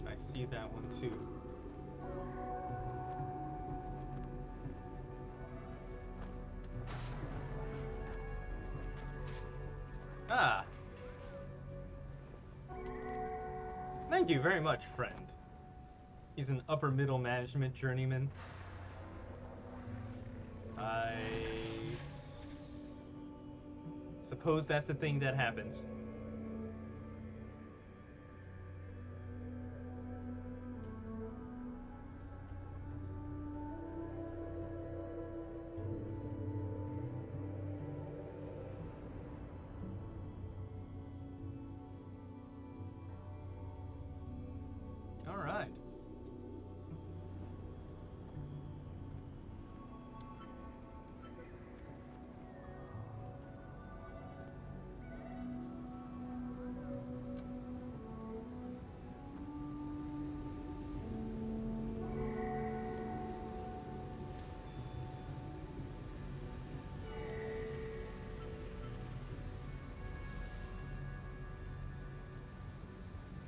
I see that one too. you very much, friend. He's an upper middle management journeyman. I suppose that's a thing that happens. All right.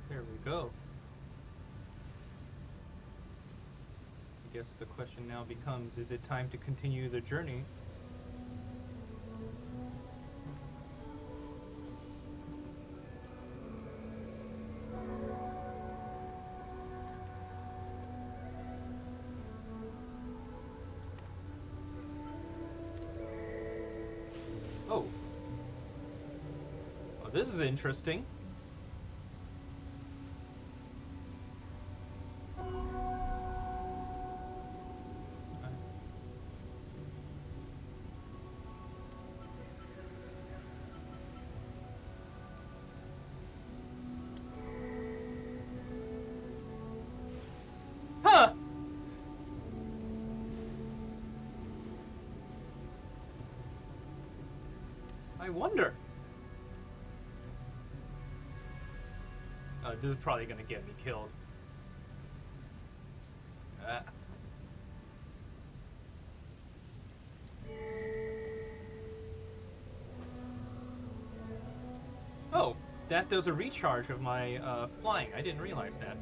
There we go. I guess the question now becomes, is it time to continue the journey? Oh. Oh, this is interesting. Huh! I wonder. This is probably gonna get me killed. Oh, that does a recharge of my flying. I didn't realize that.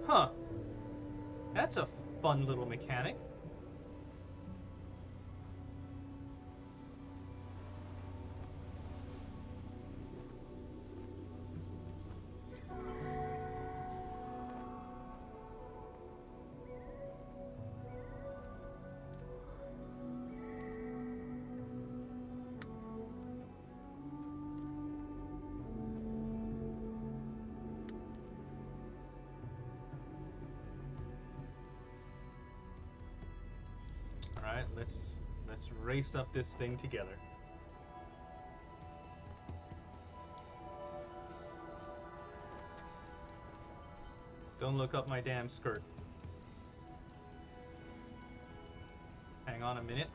Huh. That's a fun little mechanic. Alright, let's race up this thing together. Don't look up my damn skirt. Hang on a minute.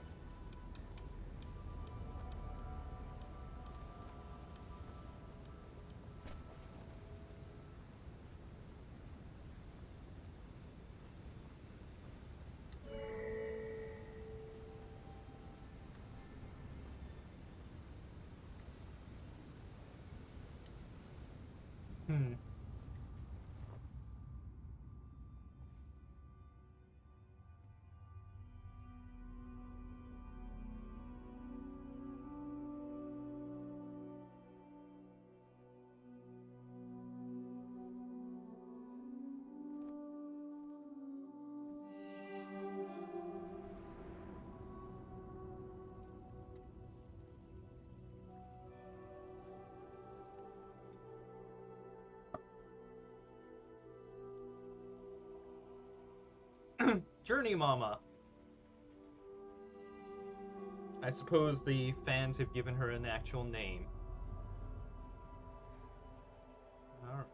Hmm. Journey Mama. I suppose the fans have given her an actual name. Alright.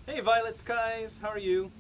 Hey Violet Skies, how are you?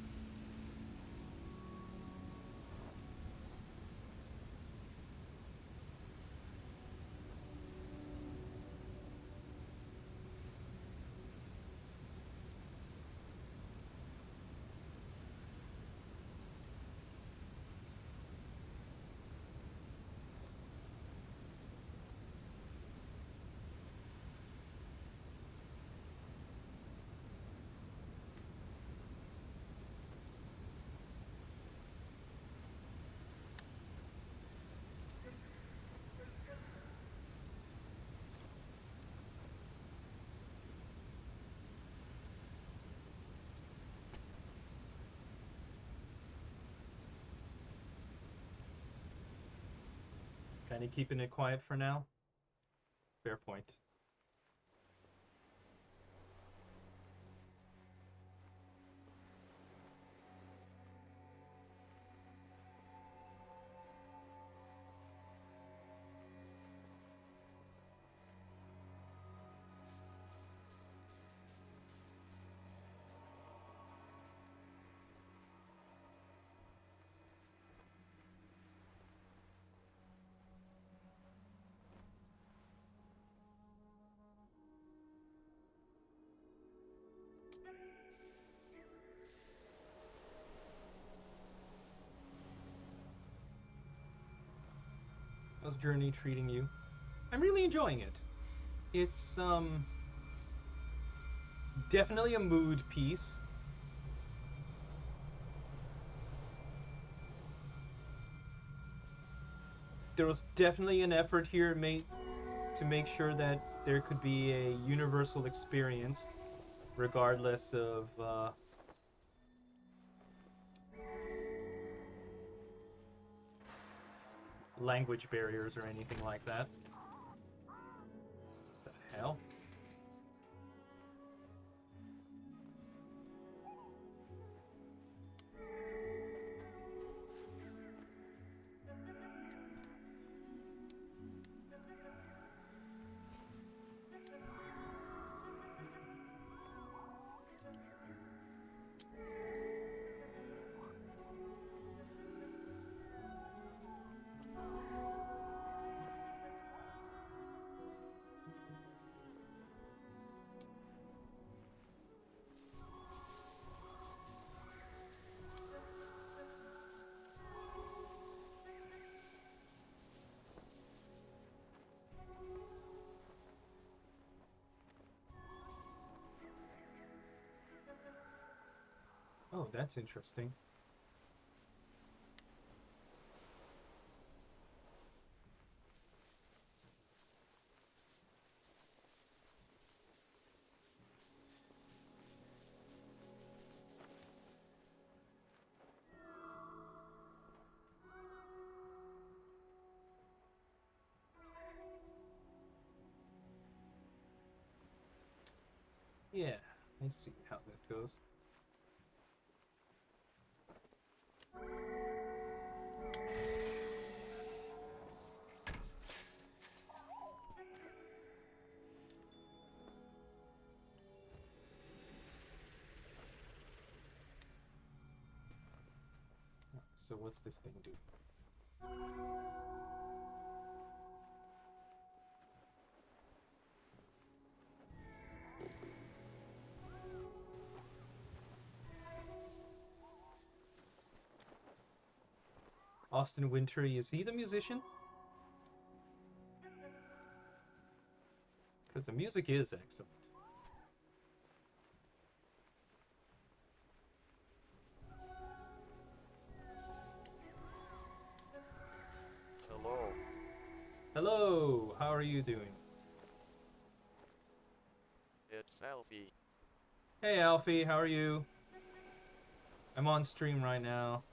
Kinda keeping it quiet for now? Fair point. How's Journey treating you? I'm really enjoying it. It's definitely a mood piece. There was definitely an effort here made to make sure that there could be a universal experience, regardless of language barriers or anything like that. What the hell? Oh, that's interesting. Yeah, I see how that goes. So what's this thing do? Austin Wintory, is he the musician? Because the music is excellent.
Hello.
Hello, how are you doing?
It's Alfie.
Hey Alfie, how are you? I'm on stream right now.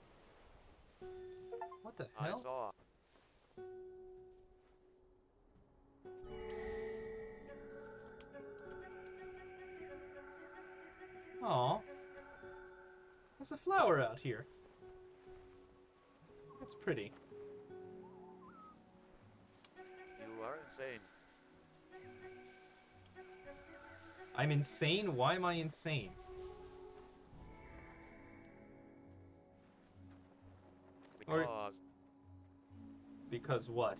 What the
I
hell?
saw.
Aw. There's a flower out here. That's pretty.
You are insane.
I'm insane? Why am I insane? Or because what?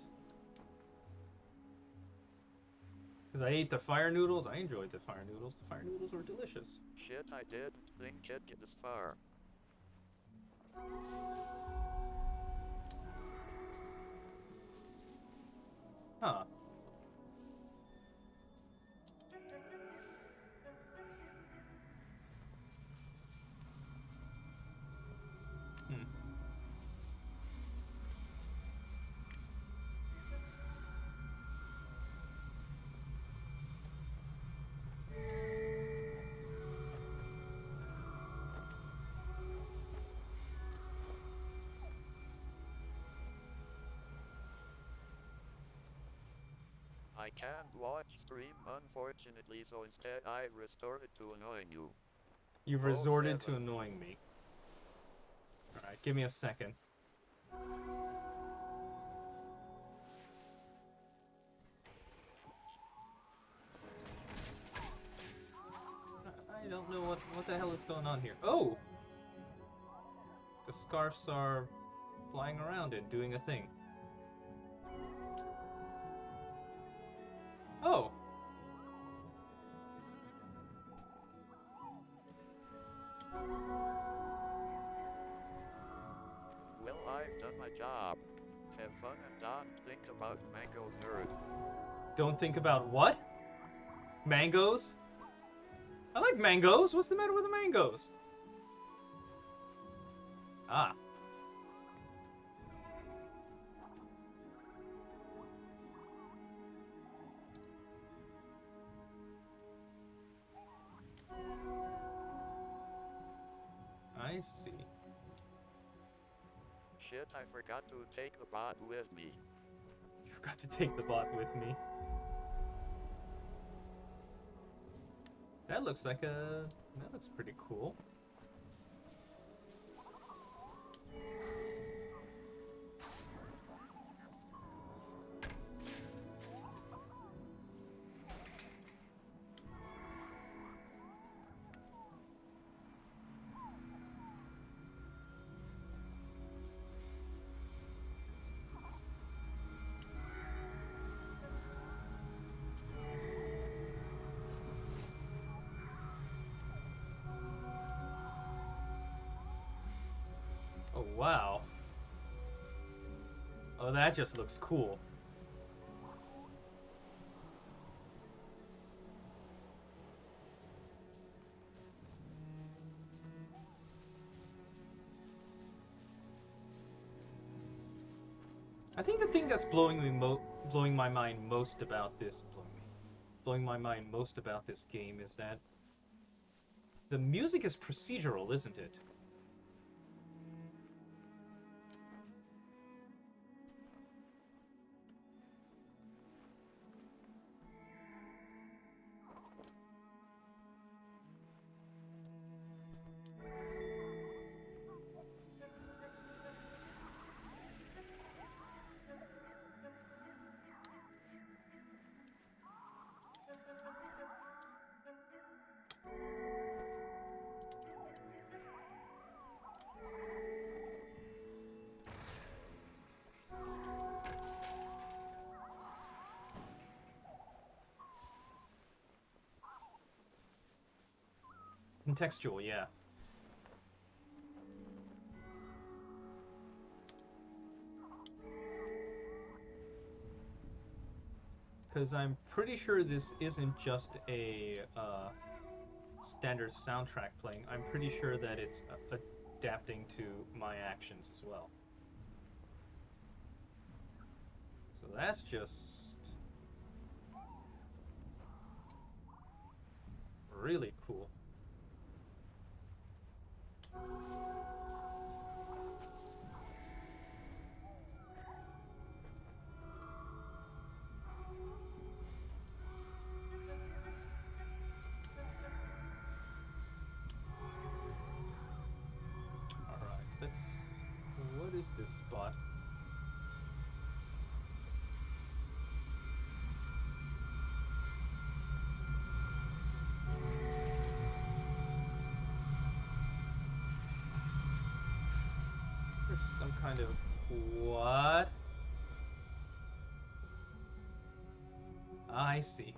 Because I ate the fire noodles? I enjoyed the fire noodles. The fire noodles were delicious.
Shit, I didn't think it'd get this far.
Huh. Hmm.
I can't watch stream unfortunately, so instead I resorted to annoying you.
You've
Oh,
resorted to
seven.
annoying me. Alright, give me a second. I don't know what the hell is going on here. Oh! The scarfs are flying around and doing a thing. Oh!
Well, I've done my job. Have fun and don't think about mangoes, nerd.
Don't think about what? Mangoes? I like mangoes. What's the matter with the mangoes? Ah. I see.
Shit, I forgot to take the bot with me.
You forgot to take the bot with me. That looks like a... That looks pretty cool. Oh, wow. Oh, that just looks cool. I think the thing that's blowing my mind most about this game is that the music is procedural, isn't it? Contextual, yeah. Because I'm pretty sure this isn't just a standard soundtrack playing. I'm pretty sure that it's adapting to my actions as well. So that's just really cool. Alright, let's... What is this spot? There's some kind of... What? I see.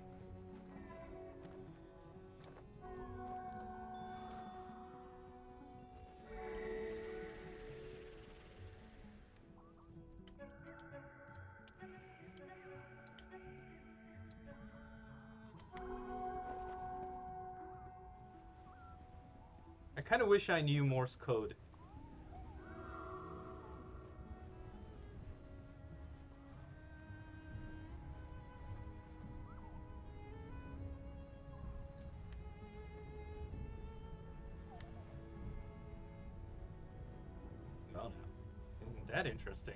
I kind of wish I knew Morse code. Well, now, isn't that interesting?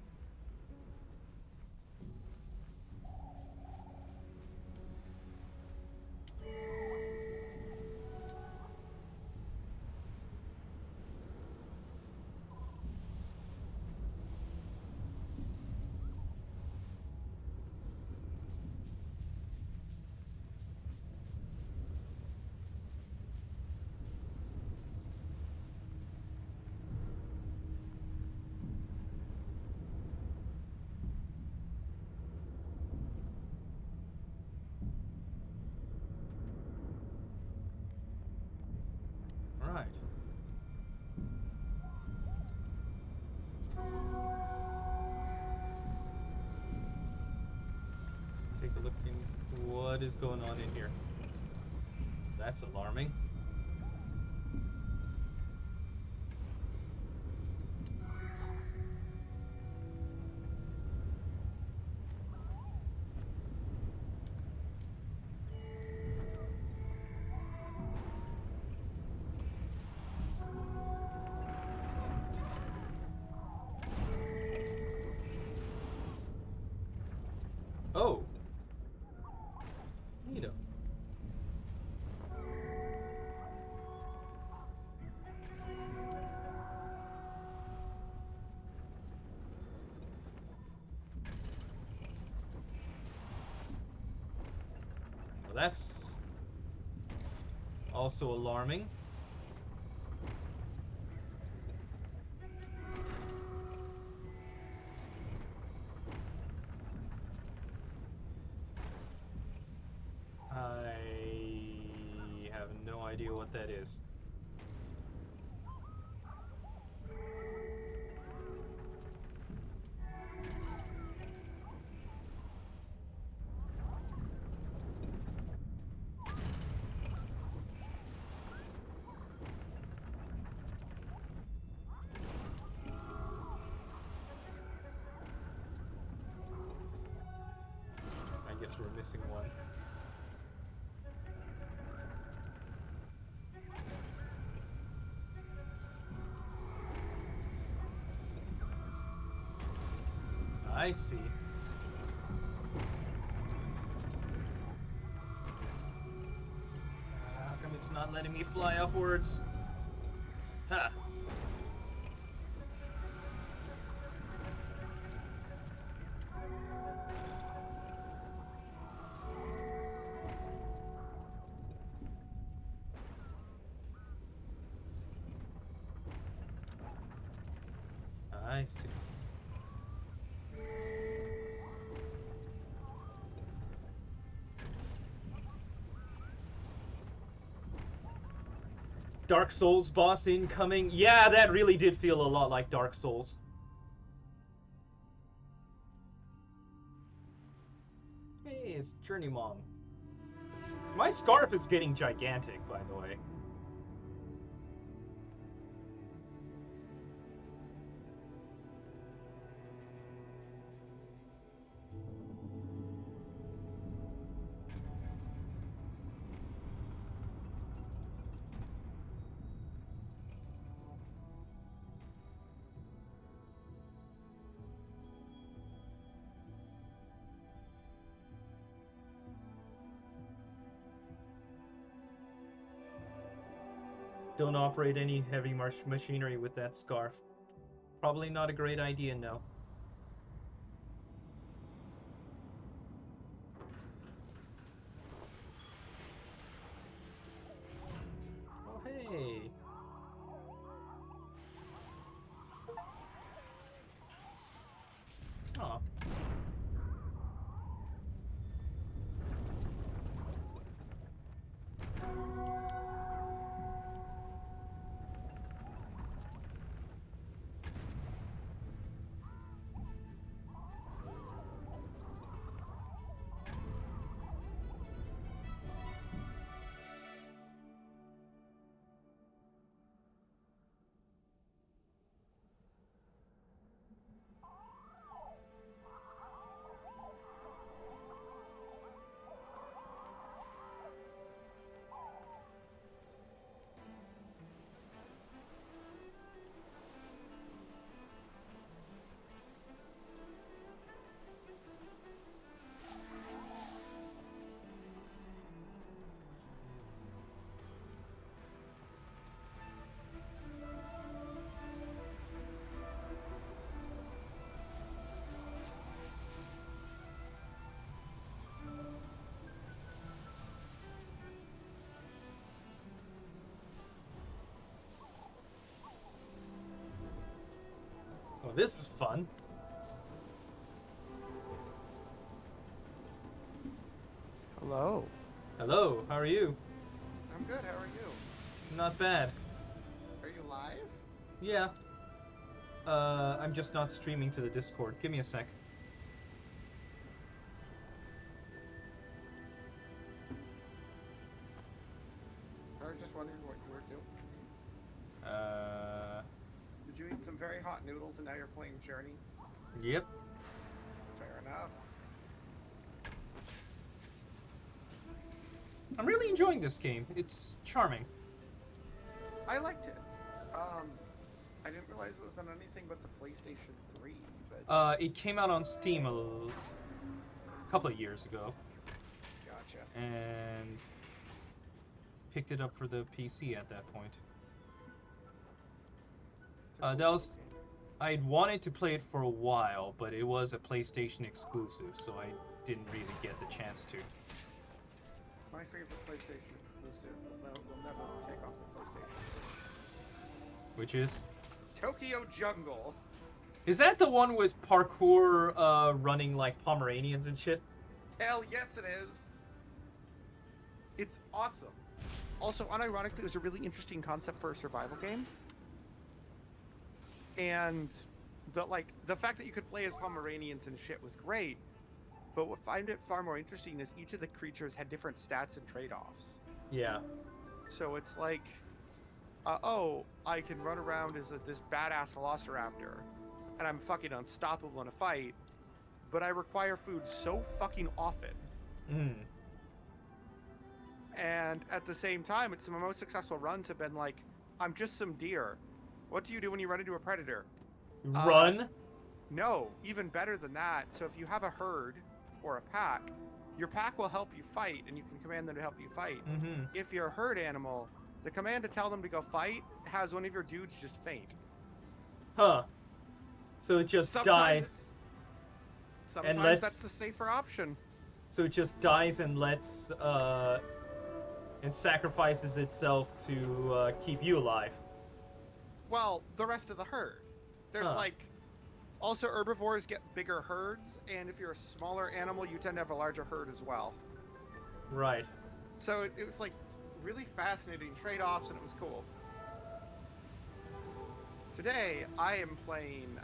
What is going on in here? That's alarming. Oh. Neato. Well, that's also alarming. I have no idea what that is. I guess we're missing one. I see. How come it's not letting me fly upwards? Ha! I see. Dark Souls boss incoming. Yeah, that really did feel a lot like Dark Souls. Hey, it's Journey Mom. My scarf is getting gigantic, by the way. Don't operate any heavy machinery with that scarf. Probably not a great idea, no. Oh, hey. Aw. Oh, this is fun.
Hello.
Hello, how are you?
I'm good. How are you?
Not bad.
Are you live?
Yeah. I'm just not streaming to the Discord. Give me a sec.
some very hot noodles, and now you're playing Journey.
Yep.
Fair enough.
I'm really enjoying this game. It's charming.
I liked it. I didn't realize it was on anything but the PlayStation 3, but
It came out on Steam a couple of years ago,
gotcha.
and picked it up for the PC at that point.
It's a cool
That was...
game.
I'd wanted to play it for a while, but it was a PlayStation exclusive, so I didn't really get the chance to.
My favorite PlayStation exclusive will never take off the PlayStation.
Which is?
Tokyo Jungle.
Is that the one with parkour running like Pomeranians and shit?
Hell yes, it is. It's awesome. Also, unironically, it was a really interesting concept for a survival game. And the fact that you could play as Pomeranians and shit was great. But what I find it far more interesting is each of the creatures had different stats and trade-offs.
Yeah.
So it's like, oh, I can run around as this badass velociraptor, and I'm fucking unstoppable in a fight, but I require food so fucking often.
Mm.
And at the same time, some of my most successful runs have been like, I'm just some deer. What do you do when you run into a predator?
Run?
No, even better than that. So if you have a herd or a pack, your pack will help you fight, and you can command them to help you fight.
Mm-hmm.
If you're a herd animal, the command to tell them to go fight has one of your dudes just faint.
Huh. So it just dies.
Sometimes that's the safer option.
So it just dies and lets and sacrifices itself to keep you alive.
Well, the rest of the herd. There's also herbivores get bigger herds, and if you're a smaller animal, you tend to have a larger herd as well.
Right.
So it was like really fascinating trade-offs, and it was cool. Today, I am playing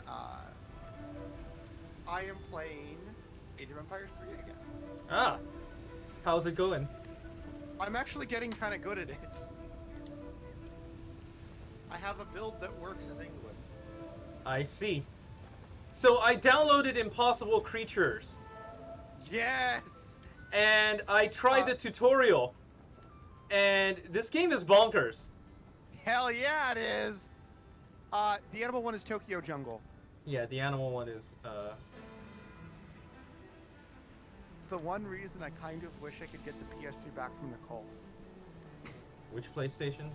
Age of Empires 3 again.
Ah. How's it going?
I'm actually getting kind of good at it. I have a build that works as England.
I see. So I downloaded Impossible Creatures.
Yes!
And I tried the tutorial. And this game is bonkers.
Hell yeah, it is! The animal one is Tokyo Jungle.
Yeah, the animal one is,
It's the one reason I kind of wish I could get the PS3 back from Nicole.
Which PlayStation?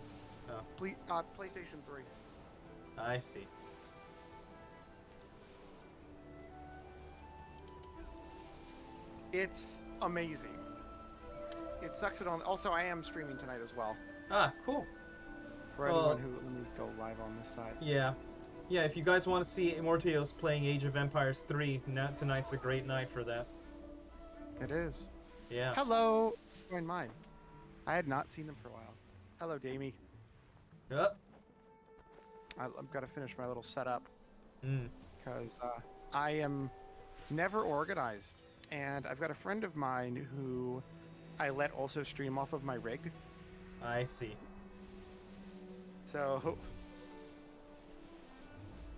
Oh.
PlayStation 3.
I see.
It's amazing. It sucks it on. Also, I am streaming tonight as well.
Ah, cool.
For anyone who... Let me go live on this side.
Yeah. Yeah, if you guys want to see Immortals playing Age of Empires 3, tonight's a great night for that.
It is.
Yeah.
Hello! Join mine. I had not seen them for a while. Hello, Damie.
Yep.
I've got to finish my little setup.
Mm.
Because I am never organized. And I've got a friend of mine who I let also stream off of my rig.
I see.
So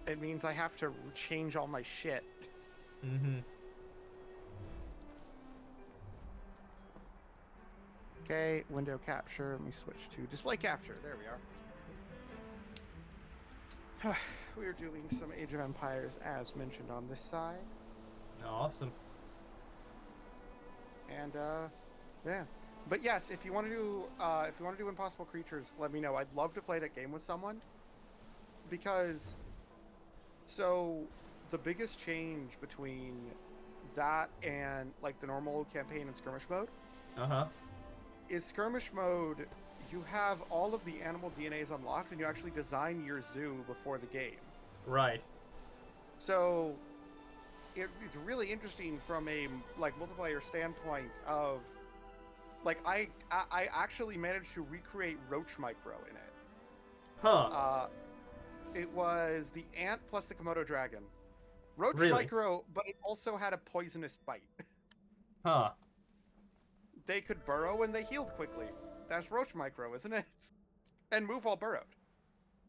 it means I have to change all my shit.
Mm-hmm.
Okay, window capture. Let me switch to display capture. There we are. We are doing some Age of Empires as mentioned on this side.
Awesome.
And yeah. But yes, if you want to do Impossible Creatures, let me know. I'd love to play that game with someone. Because so the biggest change between that and like the normal campaign and skirmish mode is skirmish mode, you have all of the animal DNAs unlocked and you actually design your zoo before the game.
Right.
So it's really interesting from a like multiplayer standpoint of like I actually managed to recreate Roach Micro in it.
Huh.
It was the ant plus the Komodo dragon. Roach Micro, but it also had a poisonous bite.
Huh.
They could burrow and they healed quickly. That's Roach Micro, isn't it? And move while burrowed.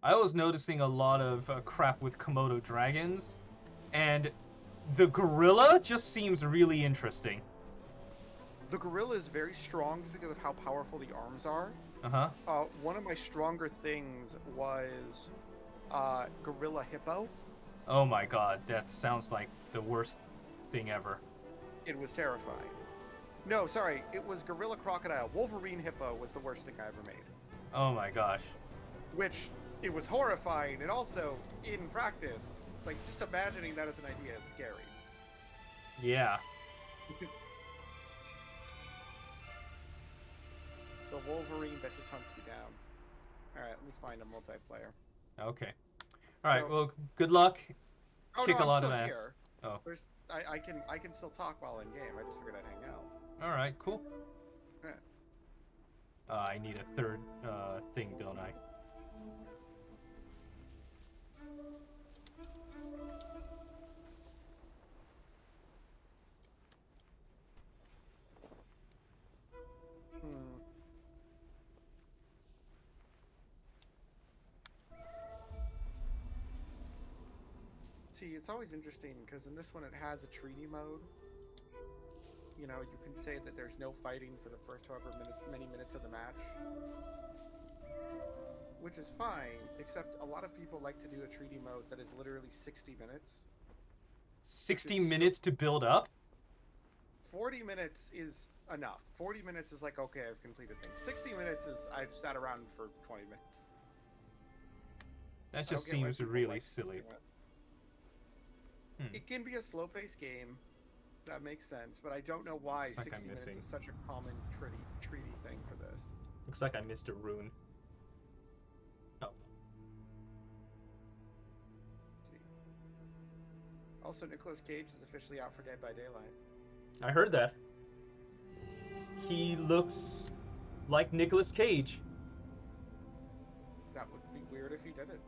I was noticing a lot of crap with Komodo dragons, and the gorilla just seems really interesting.
The gorilla is very strong just because of how powerful the arms are.
Uh-huh.
One of my stronger things was gorilla hippo.
Oh my god, that sounds like the worst thing ever.
It was terrifying. No, sorry, it was gorilla crocodile. Wolverine hippo was the worst thing I ever made.
Oh my gosh.
Which, it was horrifying, and also, in practice, like, just imagining that as an idea is scary.
Yeah.
So Wolverine that just hunts you down. Alright, let me find a multiplayer.
Okay. Alright,
So-
well, good luck.
Oh
Kick
no,
a lot
I'm
of
still
ass.
here.
Oh.
There's, I can still talk while in game. I just figured I'd hang out.
Alright, cool.
Yeah.
I need a third thing, don't I?
Hmm. See, it's always interesting because in this one it has a treaty mode. You know, you can say that there's no fighting for the first however many minutes of the match. Which is fine, except a lot of people like to do a treaty mode that is literally 60 minutes.
60
Just so-
minutes to build up?
40 minutes is enough. 40 minutes is like, okay, I've completed things. 60 minutes is I've sat around for 20 minutes.
That
I don't
just
get why
seems
people
really
like
silly.
60 minutes.
Hmm.
It can be a slow-paced game. That makes sense, but I don't know why
Looks like
60
I'm
minutes
missing.
is such a common treaty thing for this.
Looks like I missed a rune. Oh.
Let's see. Also, Nicolas Cage is officially out for Dead by Daylight.
I heard that. He looks like Nicolas Cage.
That would be weird if he did it.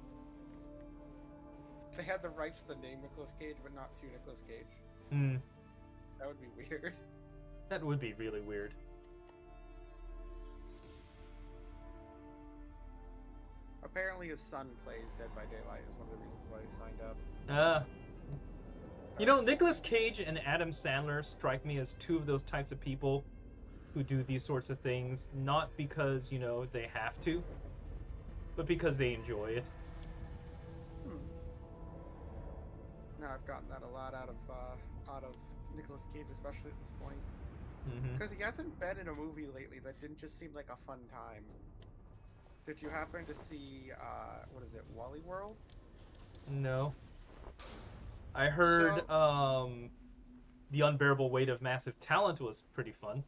They had the rights to the name Nicolas Cage, but not to Nicolas Cage.
Hmm.
That would be weird.
That would be really weird.
Apparently his son plays Dead by Daylight is one of the reasons why he signed up.
You know, Nicolas Cage and Adam Sandler strike me as two of those types of people who do these sorts of things, not because, you know, they have to, but because they enjoy it.
Now I've gotten that a lot out of Nicolas Cage, especially at this point.
Mm-hmm.
Because he hasn't been in a movie lately that didn't just seem like a fun time. Did you happen to see, what is it, Wally World?
No. I heard, The Unbearable Weight of Massive Talent was pretty fun.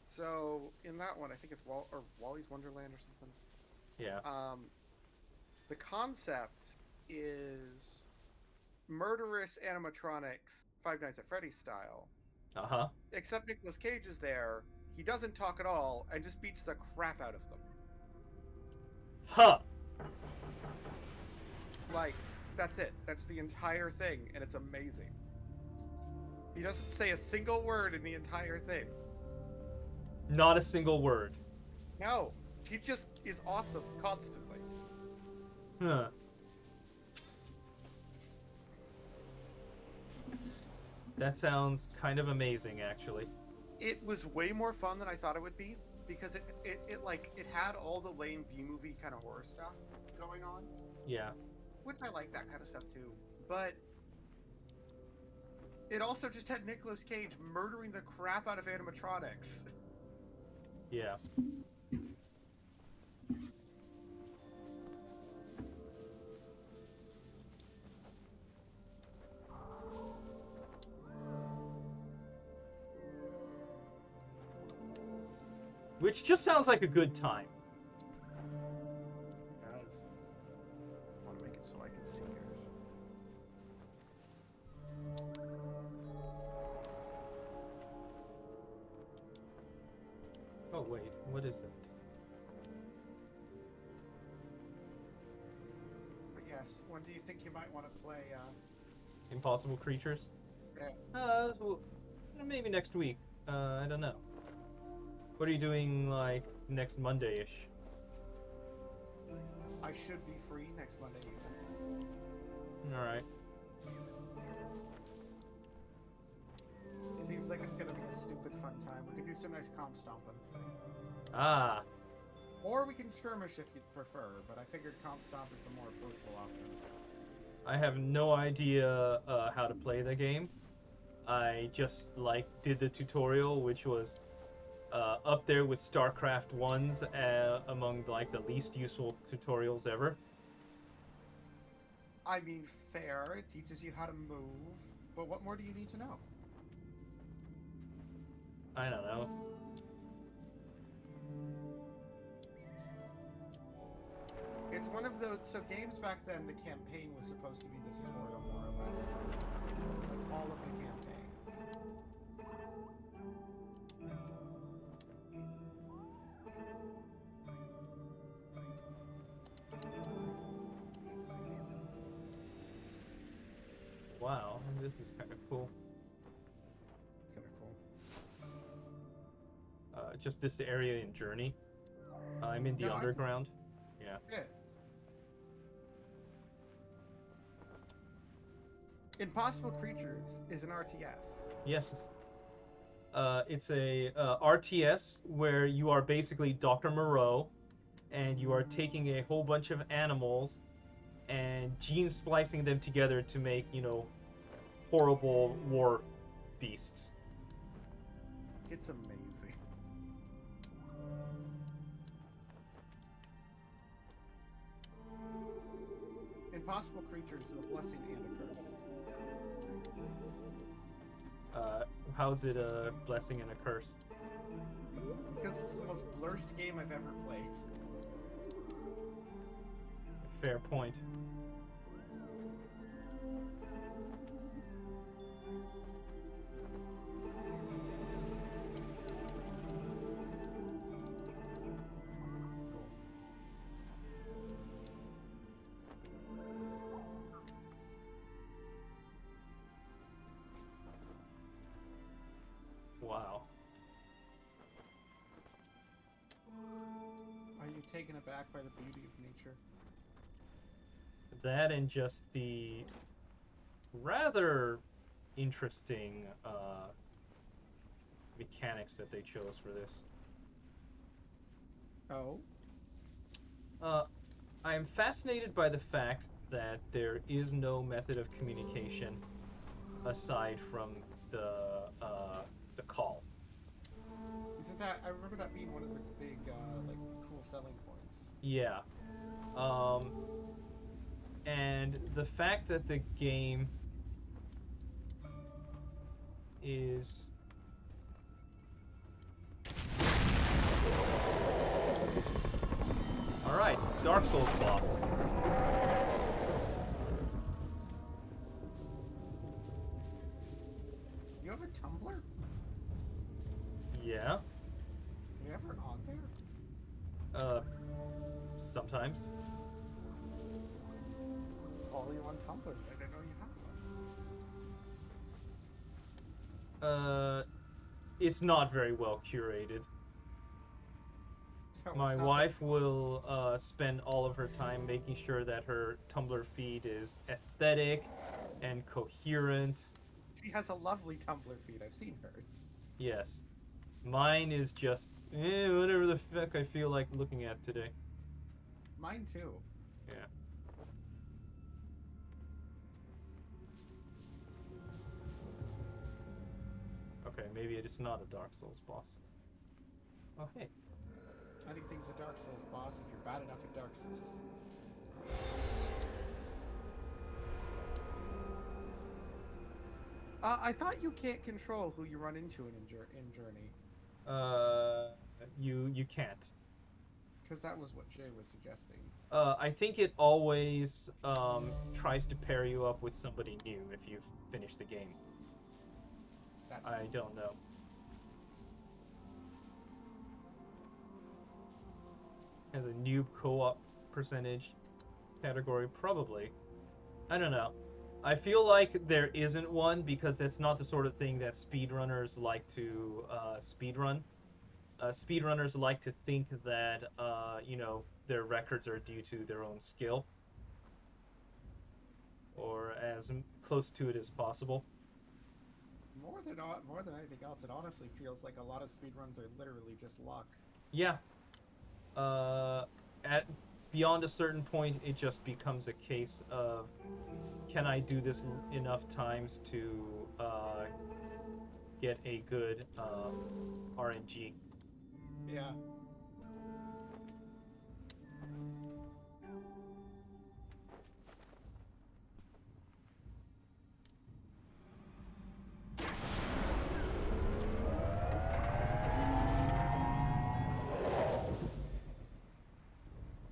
So, in that one, I think it's Wally's Wonderland or something.
Yeah.
The concept is murderous animatronics, Five Nights at Freddy's style.
Uh-huh.
Except Nicolas Cage is there, he doesn't talk at all, and just beats the crap out of them.
Huh.
Like, that's it. That's the entire thing, and it's amazing. He doesn't say a single word in the entire thing.
Not a single word.
No, he just is awesome constantly.
Huh. That sounds kind of amazing, actually.
It was way more fun than I thought it would be, because it had all the lame B-movie kind of horror stuff going on,
Yeah.
which I like that kind of stuff too. But it also just had Nicolas Cage murdering the crap out of animatronics.
Yeah. Which just sounds like a good time.
It does. I want to make it so I can see yours.
Oh wait, what is that?
But yes, when do you think you might want to play?
Impossible Creatures?
Yeah.
Well, maybe next week. I don't know. What are you doing, like, next Monday-ish?
I should be free next Monday evening.
Alright.
Seems like it's gonna be a stupid fun time. We can do some nice comp stomping.
Ah.
Or we can skirmish if you'd prefer, but I figured comp stomp is the more approachable option.
I have no idea how to play the game. I just, like, did the tutorial, which was up there with StarCraft 1's among, like, the least useful tutorials ever.
I mean, fair. It teaches you how to move, but what more do you need to know?
I don't know.
It's one of those... So games back then, the campaign was supposed to be the tutorial, more or less. Like, all of the campaign.
Wow, this is kind of cool.
It's kind of cool.
Just this area in Journey. I'm in the
No,
underground. Yeah.
Yeah. Impossible Creatures is an RTS.
Yes. It's a RTS where you are basically Dr. Moreau, and you are taking a whole bunch of animals and gene splicing them together to make, you know, horrible war beasts.
It's amazing. Impossible Creatures is a blessing and a curse.
How's it a blessing and a curse?
Because it's the most blurst game I've ever played.
Fair point. Wow.
Are you taken aback by the beauty of nature?
That and just the rather interesting mechanics that they chose for this.
Oh?
I'm fascinated by the fact that there is no method of communication aside from the call.
Isn't that... I remember that being one of its big, like, cool selling points.
Yeah. And the fact that the game is... Alright, Dark Souls boss.
You have a Tumblr?
Yeah.
You ever on there?
Sometimes.
Follow you on Tumblr. I didn't know you had one.
It's not very well curated.
So
My
it's not
wife will spend all of her time making sure that her Tumblr feed is aesthetic and coherent.
She has a lovely Tumblr feed. I've seen hers.
Yes. Mine is just, whatever the fuck I feel like looking at today.
Mine too.
Yeah. Okay, maybe it is not a Dark Souls boss. Oh, hey.
Anything's a Dark Souls boss if you're bad enough at Dark Souls. I thought you can't control who you run into in Journey.
You can't.
Because that was what Jay was suggesting.
I think it always tries to pair you up with somebody new if you've finished the game.
That's
I don't know. Has a noob co-op percentage category? Probably. I don't know. I feel like there isn't one because that's not the sort of thing that speedrunners like to speedrun. speedrunners like to think that their records are due to their own skill, or as close to it as possible.
More than anything else, it honestly feels like a lot of speedruns are literally just luck.
Yeah. Uh, at beyond a certain point, it just becomes a case of, can I do this enough times to get a good RNG?
Yeah.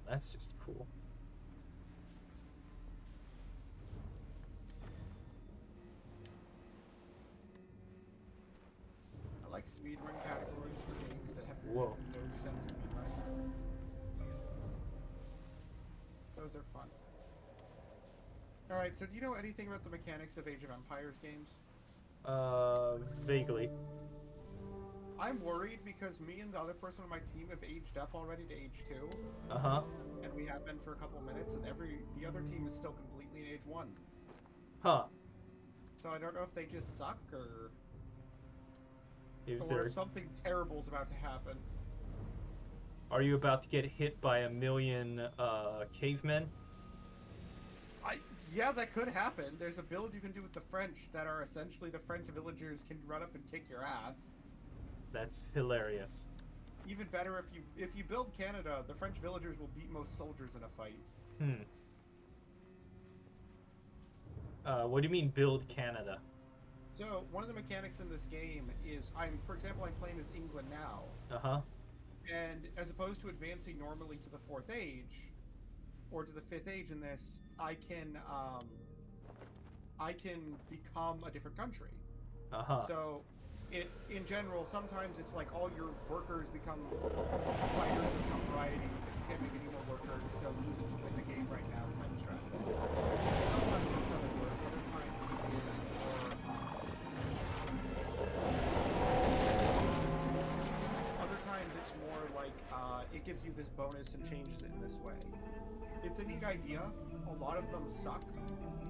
That's just cool.
I like speedrun categories for games that have
Whoa.
no sense of being right. Those are fun. Alright, so do you know anything about the mechanics of Age of Empires games?
Vaguely.
I'm worried because me and the other person on my team have aged up already to age 2.
Uh-huh.
And we have been for a couple minutes, and the other team is still completely in age 1.
Huh.
So I don't know if they just suck, or
Is
if something terrible's about to happen.
Are you about to get hit by a million cavemen?
Yeah, that could happen. There's a build you can do with the French that are essentially the French villagers can run up and kick your ass.
That's hilarious.
Even better, if you build Canada, the French villagers will beat most soldiers in a fight.
What do you mean build Canada?
So one of the mechanics in this game is for example, I'm playing as England now.
Uh-huh.
And as opposed to advancing normally to the 4th age, or to the 5th age in this, I can become a different country.
Uh-huh.
So, in general, sometimes it's like all your workers become fighters of some variety. If you can't make any more workers, so use it to win the game right now. Time strategy. Sometimes it's really work. Other times it is more. Other times it's more like it gives you this bonus and changes it in this way. It's a neat idea. A lot of them suck,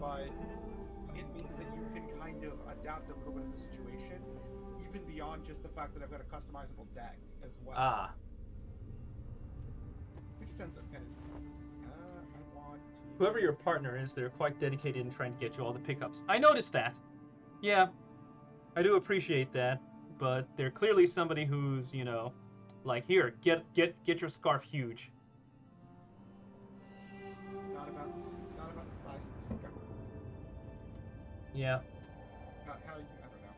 but it means that you can kind of adapt a little bit of the situation, even beyond just the fact that I've got a customizable deck as well.
Ah.
Which ends up kind of... I want to...
Whoever your partner is, they're quite dedicated in trying to get you all the pickups. I noticed that. Yeah, I do appreciate that, but they're clearly somebody who's, like, here, get your scarf huge.
It's not about the size of the scarf.
Yeah.
How you... I don't know.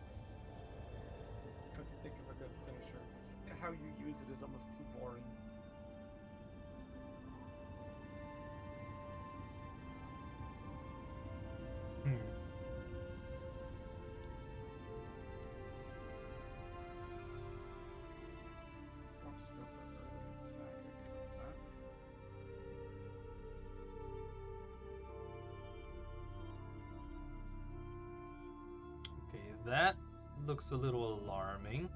I'm trying to think of a good finisher. How you use it is almost too boring. Wants to go for an early sack. I can do that.
Okay, that looks a little alarming.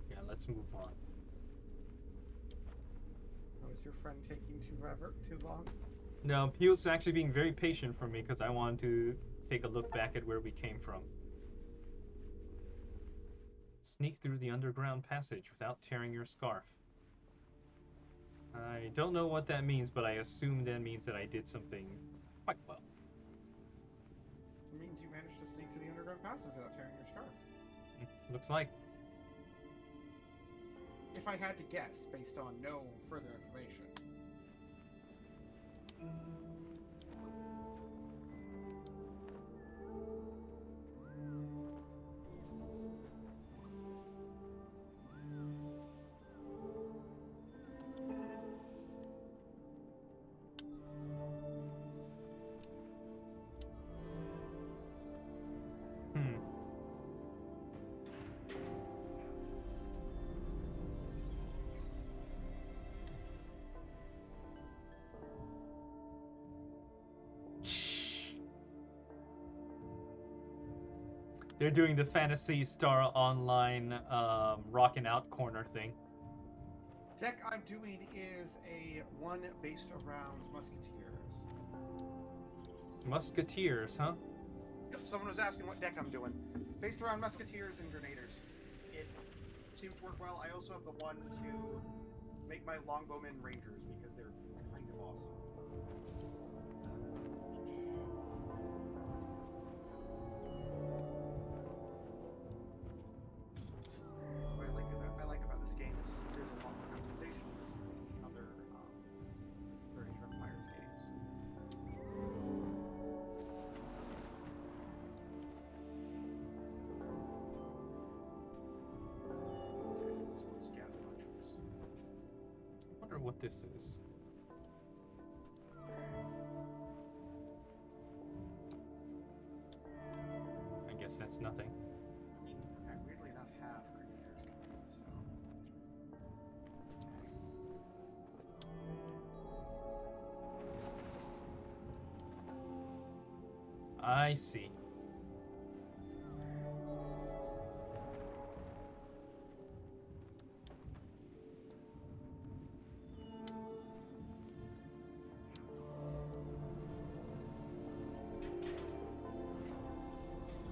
Yeah, let's move on.
Oh, is your friend taking too long?
No, he was actually being very patient for me because I wanted to take a look back at where we came from. Sneak through the underground passage without tearing your scarf. I don't know what that means, but I assume that means that I did something quite well.
It means you managed to sneak to the underground passage without tearing your scarf.
Looks like.
If I had to guess, based on no further information.
Hmm. They're doing the Fantasy Star Online rocking out corner thing.
Deck I'm doing is a one based around musketeers.
Musketeers, huh?
Yep, someone was asking what deck I'm doing. Based around musketeers and grenadiers. It seems to work well. I also have the one to make my longbowmen rangers because they're kind of awesome. What I like about this game is there's a lot more customization in this than other Age of Empires games. Okay, so let's gather my troops.
I wonder what this is. I guess that's nothing.
I mean, I weirdly enough have grenadiers coming, so.
I see.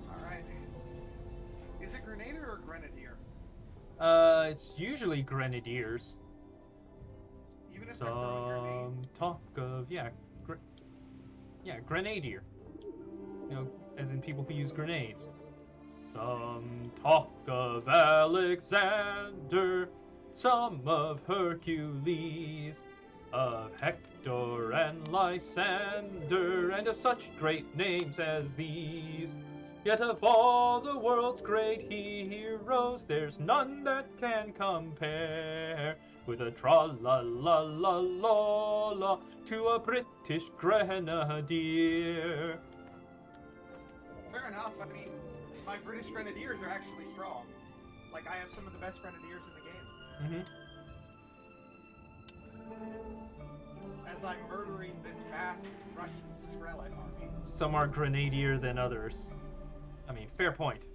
Alright. Is it grenadier or grenadier?
It's usually grenadiers.
Even if they're throwing
Some
grenades?
talk of grenadier. You know, as in people who use grenades. Some talk of Alexander, some of Hercules, of Hector and Lysander, and of such great names as these. Yet of all the world's great heroes, there's none that can compare with a tra-la-la-la-la-la to a British grenadier.
Fair enough. I mean, my British grenadiers are actually strong. Like, I have some of the best grenadiers in the game. As I'm murdering this mass Russian Skrelet army.
Some are grenadier than others. I mean, fair point.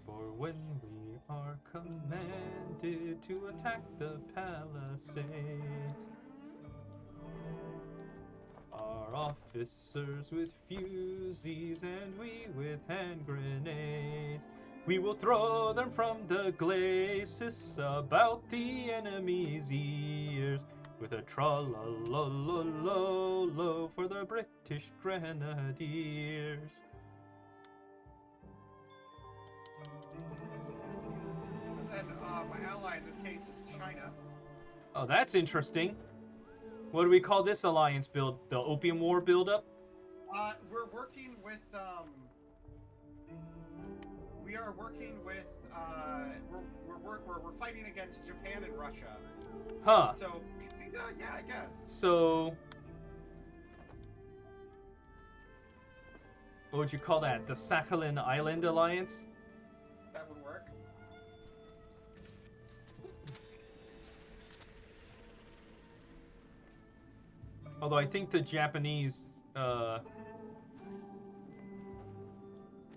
For when we are commanded to attack the palisades, our officers with fusees and we with hand grenades, we will throw them from the glacis about the enemy's ears, with a tra-la-la-la-la-lo for the British Grenadiers.
And then my ally in this case is China.
Oh, that's interesting. What do we call this alliance build? The Opium War build-up?
We're working with we are working with we're fighting against Japan and Russia.
Huh.
So yeah, I guess.
So what would you call that? The Sakhalin Island Alliance?
That would work.
Although I think the Japanese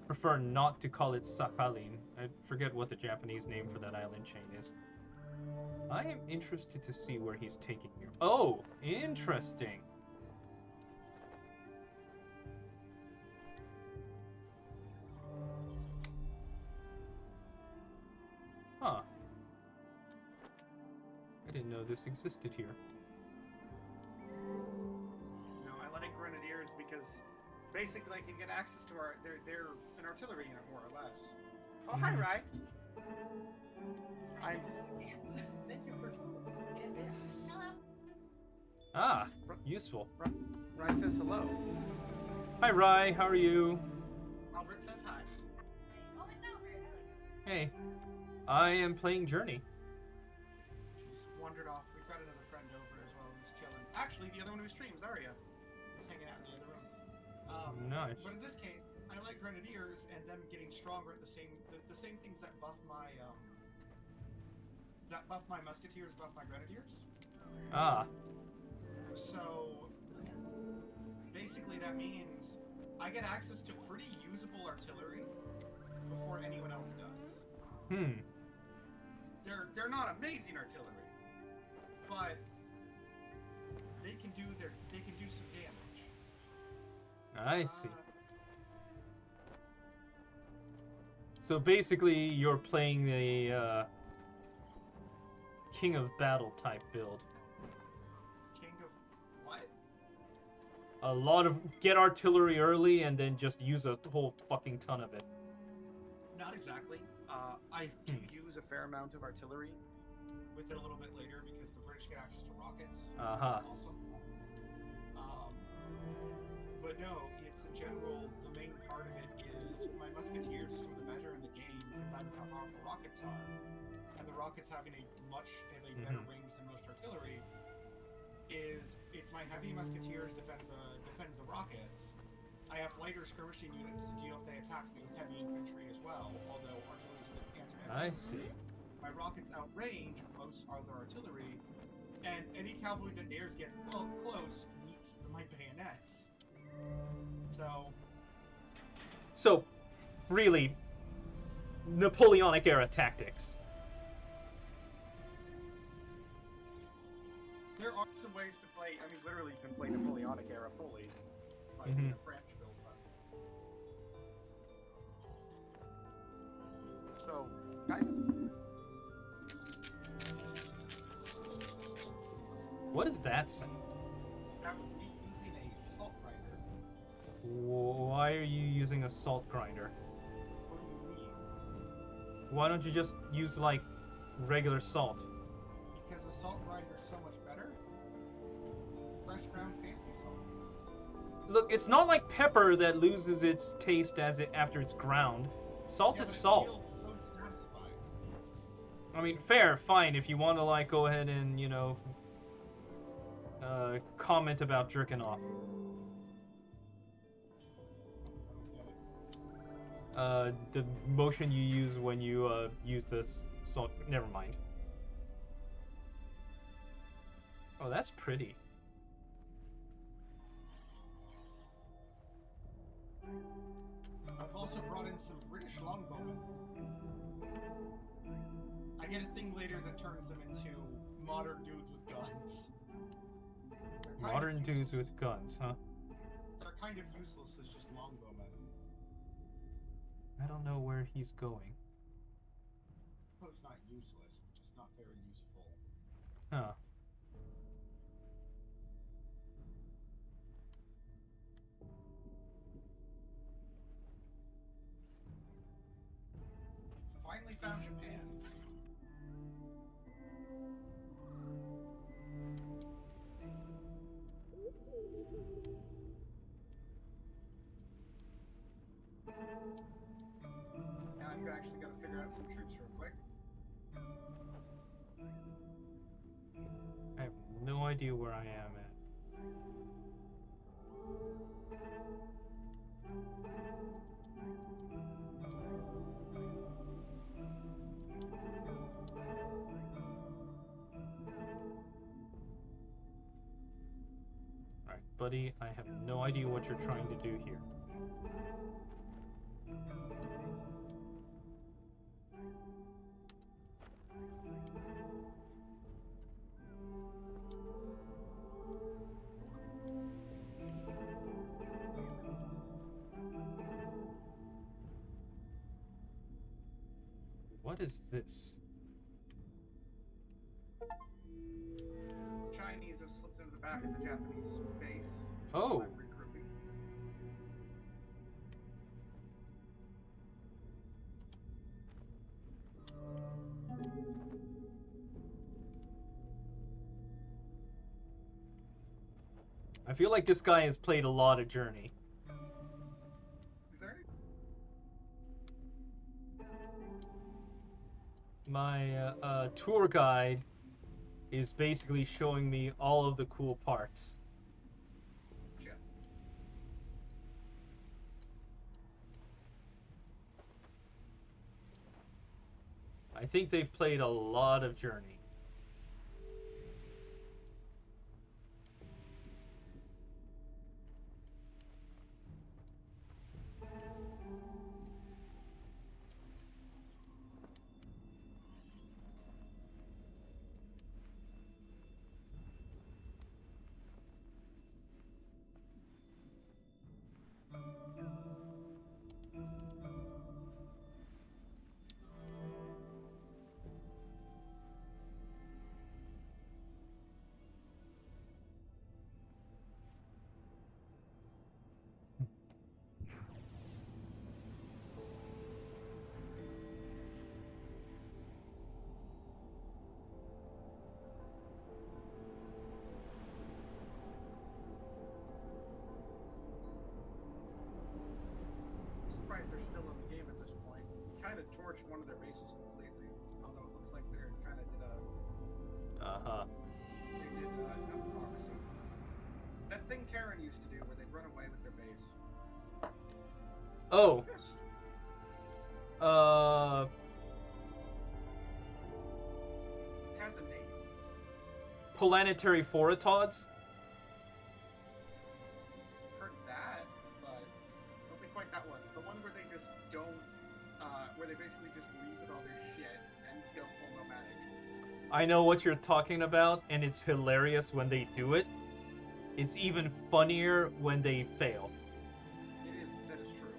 prefer not to call it Sakhalin. I forget what the Japanese name for that island chain is. I am interested to see where he's taking you. Oh, interesting. Huh. I didn't know this existed here.
No, I like grenadiers because basically I can get access to they're an artillery unit more or less. Oh, hi, Rye. I'm. Thank you for food. Yeah.
Hello.
Ah, useful.
Rye says hello.
Hi, Rye. How are you?
Albert says hi.
Oh, it's Albert.
Hey, I am playing Journey.
She's wandered off. We've got another friend over as well who's chilling. Actually, the other one who streams, Arya, is hanging out in the other room.
Nice.
But in this case, I like Grenadiers and them getting stronger at the same things that buff my Musketeers buff my Grenadiers.
Ah,
So basically, that means I get access to pretty usable artillery before anyone else does. They're not amazing artillery, but they can do some damage.
I see. So basically, you're playing the King of Battle type build.
King of what?
A lot of get artillery early and then just use a whole fucking ton of it.
Not exactly. I do use a fair amount of artillery with it a little bit later because the British get access to rockets.
Uh-huh.
Which is awesome. But no, it's in general, the main part of it is my Musketeers are some of the better in the game combined with how powerful rockets are. And the rockets having a better range than most artillery it's my heavy Musketeers defend the rockets. I have lighter skirmishing units to deal if they attack me with heavy infantry as well, although artillery is a good
I
anti-metal.
see.
My rockets outrange most other artillery, and any cavalry that dares get close meets my bayonets.
So, really, Napoleonic era tactics.
There are some ways to play. I mean, literally, you can play Napoleonic era fully by doing a French build. So, kind
What is that sound?
that was me using a salt grinder.
Why are you using a salt grinder?
What do you mean?
Why don't you just use, like, regular salt?
Because the salt grinder is so much better. Fresh ground fancy salt.
Look, it's not like pepper that loses its taste after it's ground. Salt
Yeah,
is
but it
salt.
feels so satisfying.
I mean, fair, fine, if you want to, like, go ahead and, you know, comment about jerking off. The motion you use when you, use this salt... Never mind. Oh, that's pretty.
I've also brought in some British longbowmen. I get a thing later that turns them into modern dudes with guns.
Modern dudes with guns, huh?
They're kind of useless as just longbowmen.
I don't know where he's going.
Oh, it's not useless, but just not very useful.
Huh.
Finally found Japan. Now you actually got to figure out some troops real quick.
I have no idea where I am at. Alright, buddy, I have no idea what you're trying to do here. What is this?
Chinese have slipped into the back of the Japanese base.
Oh.
I'm regrouping.
feel like this guy has played a lot of Journey.
Is there any?
My tour guide is basically showing me all of the cool parts.
Shit.
I think they've played a lot of Journey.
I'm surprised they're still in the game at this point. Kind of torched one of their bases completely, although it looks like they're kind of did a.
Uh-huh.
They did no proxy. That thing Terran used to do, where they'd run away with their base.
Oh,
Fist. Has a name.
planetary foratods?
Heard that, but I don't think quite that one. The one where they just don't, where they basically just leave with all their shit and go full nomadic.
I know what you're talking about, and it's hilarious when they do it. It's even funnier when they fail.
That is true.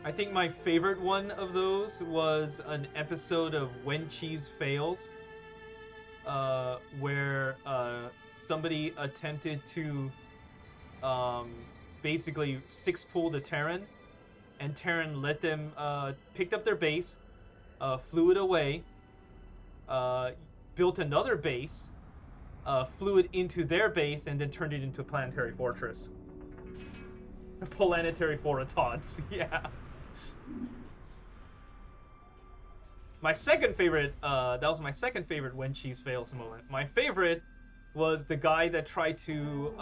I think my favorite one of those was an episode of When Cheese Fails, where somebody attempted to basically six-pull the Terran, and Terran let them, picked up their base, flew it away, built another base, flew it into their base, and then turned it into a planetary fortress. Planetary foratods, yeah. My second favorite, that was my second favorite When Cheese Fails moment. My favorite was the guy that tried to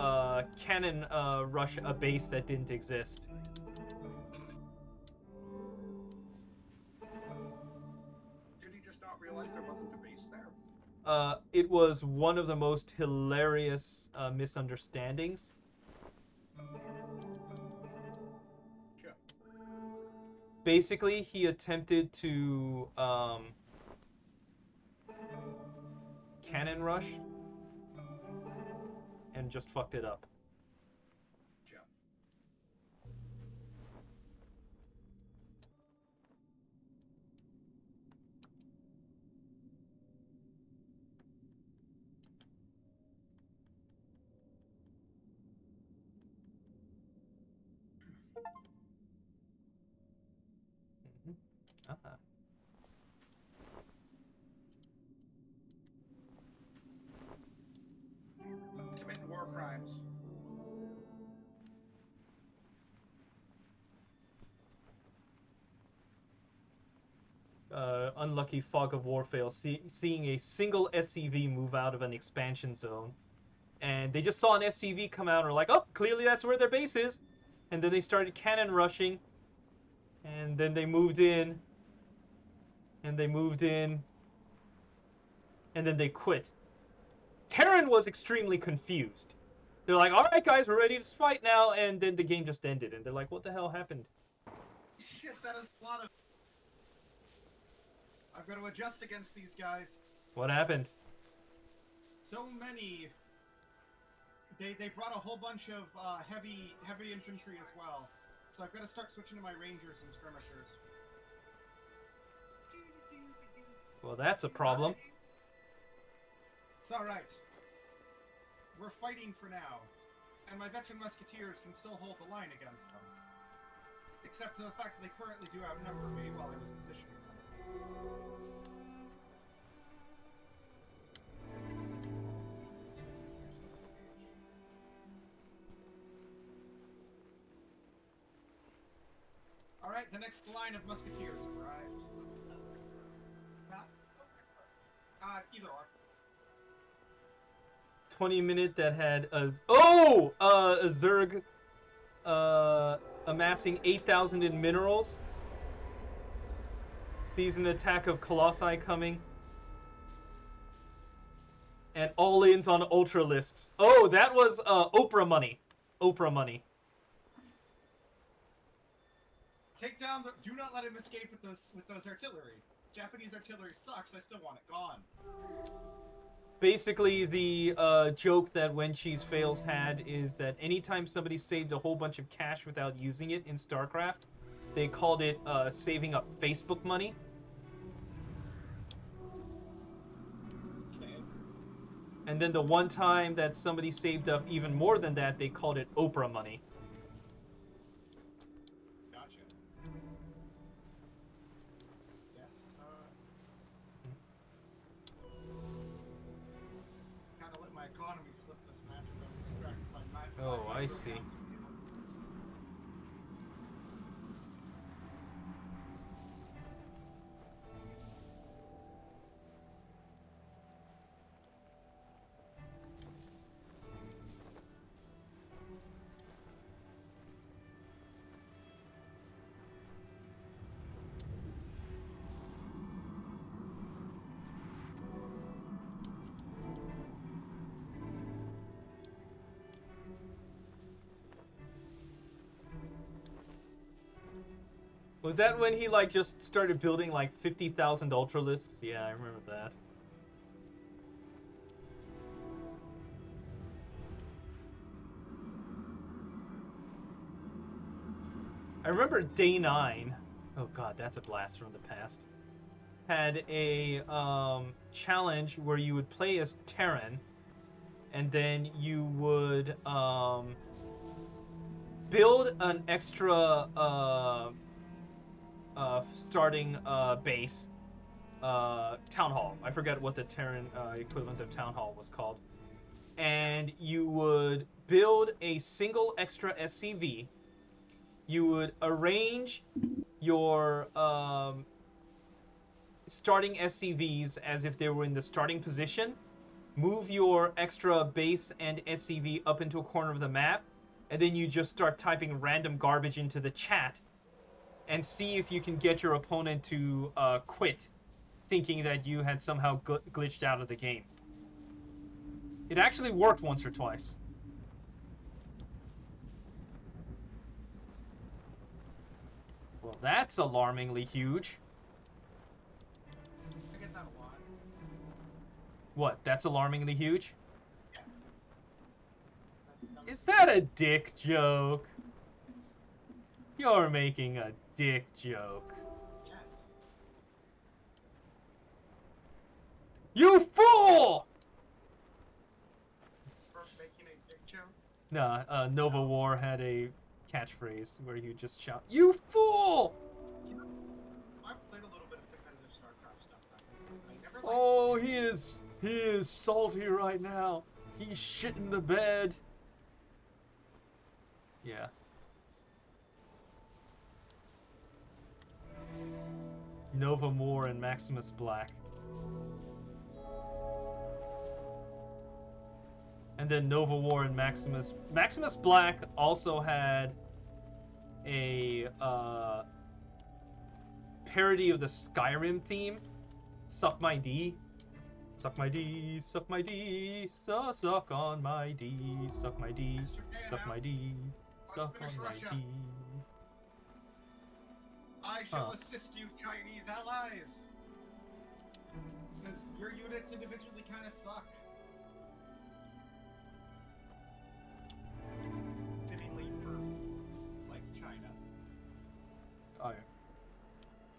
cannon rush a base that didn't exist.
Did he just not realize there wasn't a base there?
It was one of the most hilarious misunderstandings.
Sure.
Basically, he attempted to cannon rush and just fucked it up.
Sure.
Uh-huh.
Committing war crimes.
Unlucky Fog of War fail, seeing a single SCV move out of an expansion zone. And they just saw an SCV come out and were like, oh, clearly that's where their base is. And then they started cannon rushing. And then they moved in. And they moved in. And then they quit. Terran was extremely confused. They're like, all right, guys, we're ready to fight now. And then the game just ended. And they're like, what the hell happened?
Shit, that is a lot of. I've got to adjust against these guys.
What happened?
So many. They brought a whole bunch of heavy infantry as well. So I've got to start switching to my rangers and skirmishers.
Well, that's a problem.
It's alright. We're fighting for now. And my veteran musketeers can still hold the line against them. Except for the fact that they currently do outnumber me while I was positioning them. All right, the next line of musketeers arrived. Either or.
20-minute that had a Zerg amassing 8,000 in minerals. Sees an attack of Colossi coming. And all-ins on Ultralisks. Oh, that was Oprah money. Oprah money.
Take down the. Do not let him escape with those artillery. Japanese artillery sucks. I still want it gone.
Basically, the joke that When Cheese Fails had is that anytime somebody saved a whole bunch of cash without using it in StarCraft, they called it saving up Facebook money.
Okay.
And then the one time that somebody saved up even more than that, they called it Oprah money.
Gotcha. Yes. Kind of let my economy slip this match as I was distracted by my.
Oh, I see. Was that when he like just started building like 50,000 Ultralisks? Yeah, I remember that. I remember Day 9. Oh god, that's a blast from the past. Had a challenge where you would play as Terran, and then you would build an extra starting base, town hall. I forget what the Terran equivalent of town hall was called. And you would build a single extra SCV. You would arrange your starting SCVs as if they were in the starting position. Move your extra base and SCV up into a corner of the map, and then you just start typing random garbage into the chat and see if you can get your opponent to quit, thinking that you had somehow glitched out of the game. It actually worked once or twice. Well, that's alarmingly huge.
I get that a lot.
What, that's alarmingly huge?
Yes.
Is that a dick joke? You're making a dick joke.
Yes.
You fool!
For making a dick joke?
Nah, Nova War had a catchphrase where you just shout, "You fool!"
I played a little bit of competitive StarCraft stuff back then. I never liked
Oh, he is salty right now. He's shitting the bed. Yeah. Nova Moore and Maximus Black. And then Nova War and Maximus Black also had a parody of the Skyrim theme, Suck My D. Suck my D, suck my D, suck on my D, suck my D, suck my D, suck on my D.
I shall assist you, Chinese allies! Because your units individually kind of suck. Fittingly for, like, China.
Alright.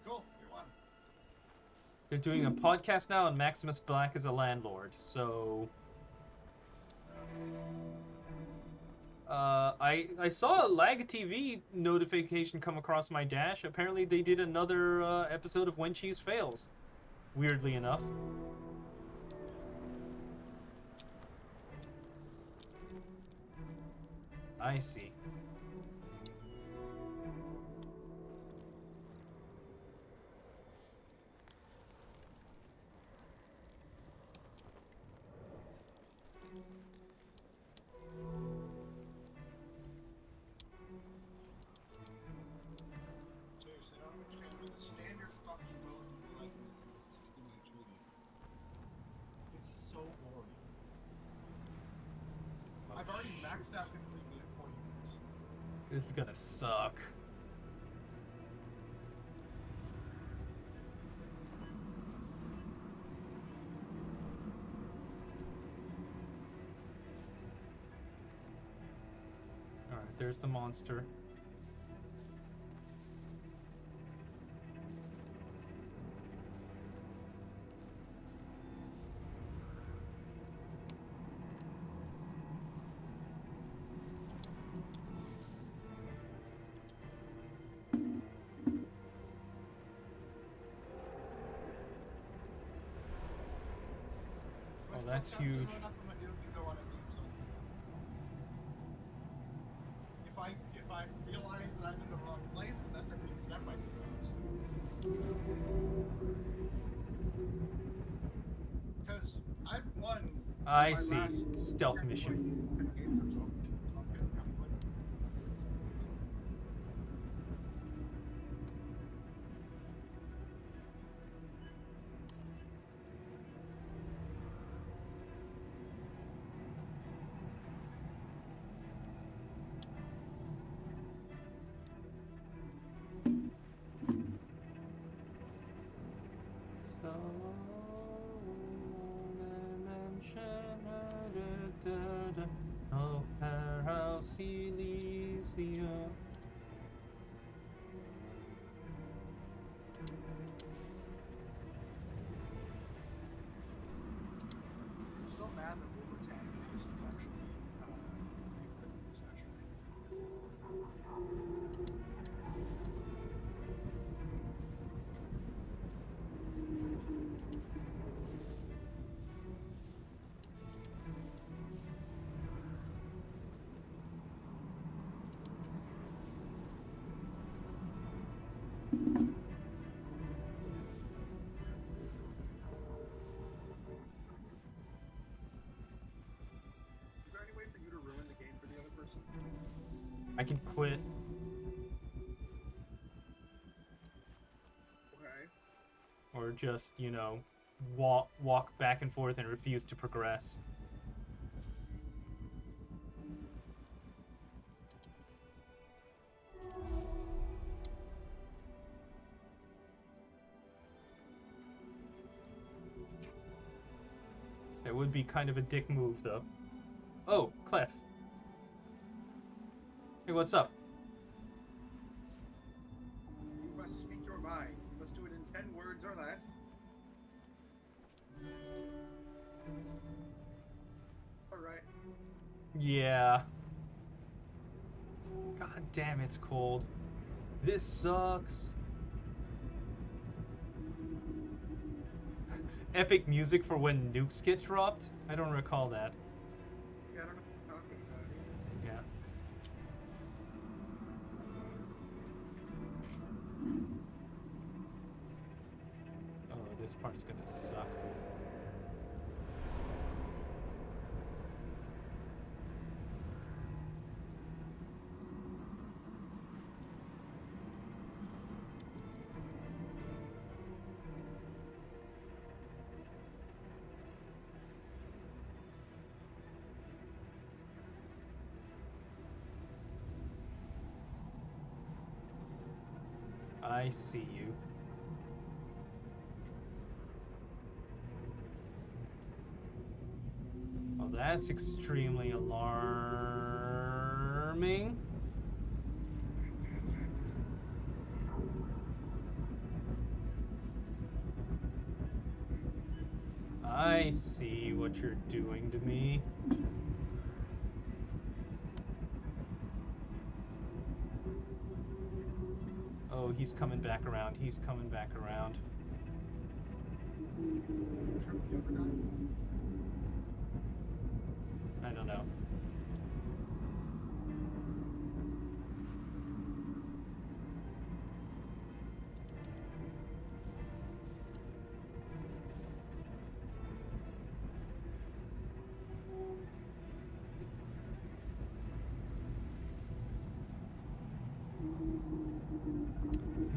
Cool, you won.
They're doing a podcast now, and Maximus Black is a landlord, so...
I saw a lag TV notification come across my dash. Apparently they did another episode of When Cheese Fails. Weirdly enough. I see.
Seriously, I don't understand why the standard fucking mode you like in this is a 60-minute trivia. It's so boring. I've already maxed out completely at 40 minutes.
This is gonna suck. Alright, there's the monster. Oh, that's huge.
If I realize that I'm in the wrong place, then that's a big step, I suppose. Because I've won.
I
my
see.
last
Stealth
like,
mission.
10 games or so. So I'm getting kind of quick.
Oh, Powerhouse Elysium.
I'm still mad that Wilbur Tanner isn't actually especially. Is there any way for you to ruin the game for the other person?
I can quit.
Okay.
Or just, you know, walk back and forth and refuse to progress. That would be kind of a dick move, though. Oh, Clef. Hey, what's up?
You must speak your mind. You must do it in 10 words or less. Alright.
Yeah. God damn, it's cold. This sucks. Epic music for when nukes get dropped? I don't recall that.
Yeah, I don't know what you're talking about either.
Yeah. Oh, this part's gonna suck. I see you. Oh, that's extremely alarming. I see what you're doing to me. Oh, he's coming back around. He's coming back around.
Sure, the other guy?
I don't know.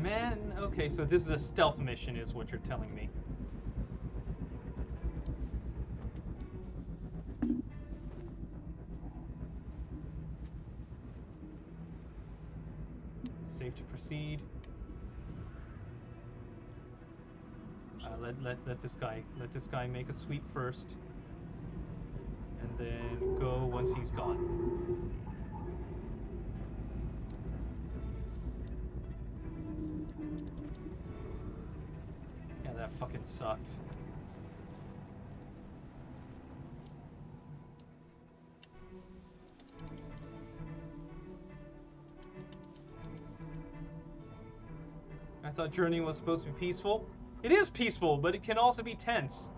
Man, okay, so this is a stealth mission is what you're telling me. Safe to proceed. Let this guy make a sweep first, and then go once he's gone. Yeah, that fucking sucked. I thought journeying was supposed to be peaceful. It is peaceful, but it can also be tense.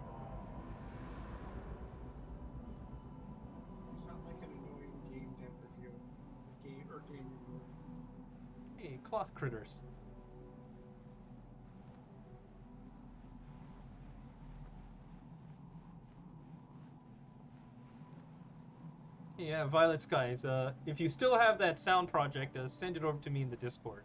You sound like an annoying game dev review. Game reviewer.
Hey, cloth critters. Yeah, Violet Skies. If you still have that sound project, send it over to me in the Discord.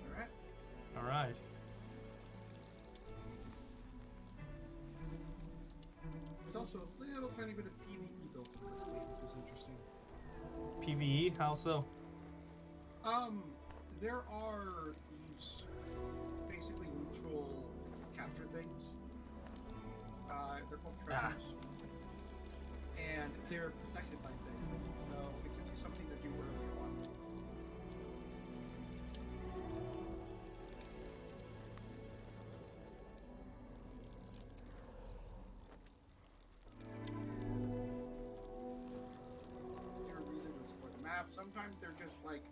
Alright.
All right.
There's also a little tiny bit of PvE built into this game, which is interesting.
PvE? How so?
There are these basically neutral capture things. They're called treasures. And they're protected by things, so it gives you something to do wherever you want. There are reasons to explore the map. Sometimes they're just like,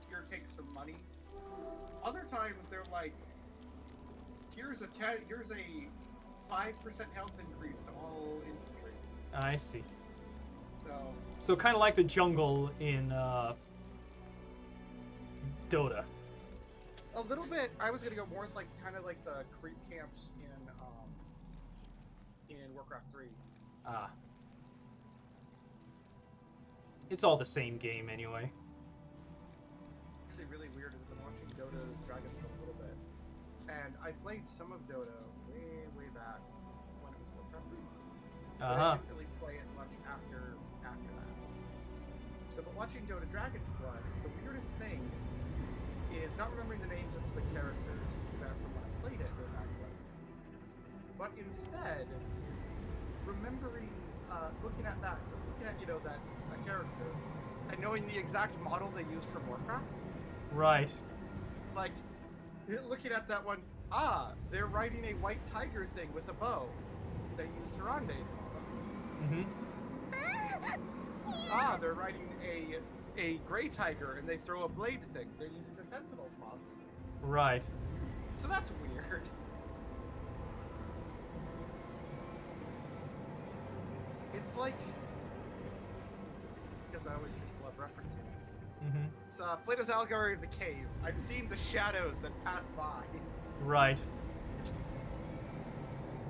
here, take some money. Other times they're like, here's a 5% health increase to all infantry.
I see.
So
kind of like the jungle in Dota.
a little bit. I was gonna go more with like kind of like the creep camps in Warcraft 3.
Ah. It's all the same game anyway.
Actually, really weird is I've been watching Dota Dragon for a little bit, and I played some of Dota way back when it was Warcraft 3. But I didn't really play it much after that. So, but watching Dota Dragon's Blood, the weirdest thing is not remembering the names of the characters that from when I played it way back when, but instead remembering looking at that character and knowing the exact model they used from Warcraft.
Right.
Like looking at that one, they're riding a white tiger thing with a bow. They used Harande's model.
Mm-hmm.
They're riding a gray tiger and they throw a blade thing. They're using the Sentinel's model.
Right.
So that's weird. It's like, because I always just love referencing it.
Mm-hmm.
It's Plato's Allegory is a cave. I'm seeing the shadows that pass by.
Right.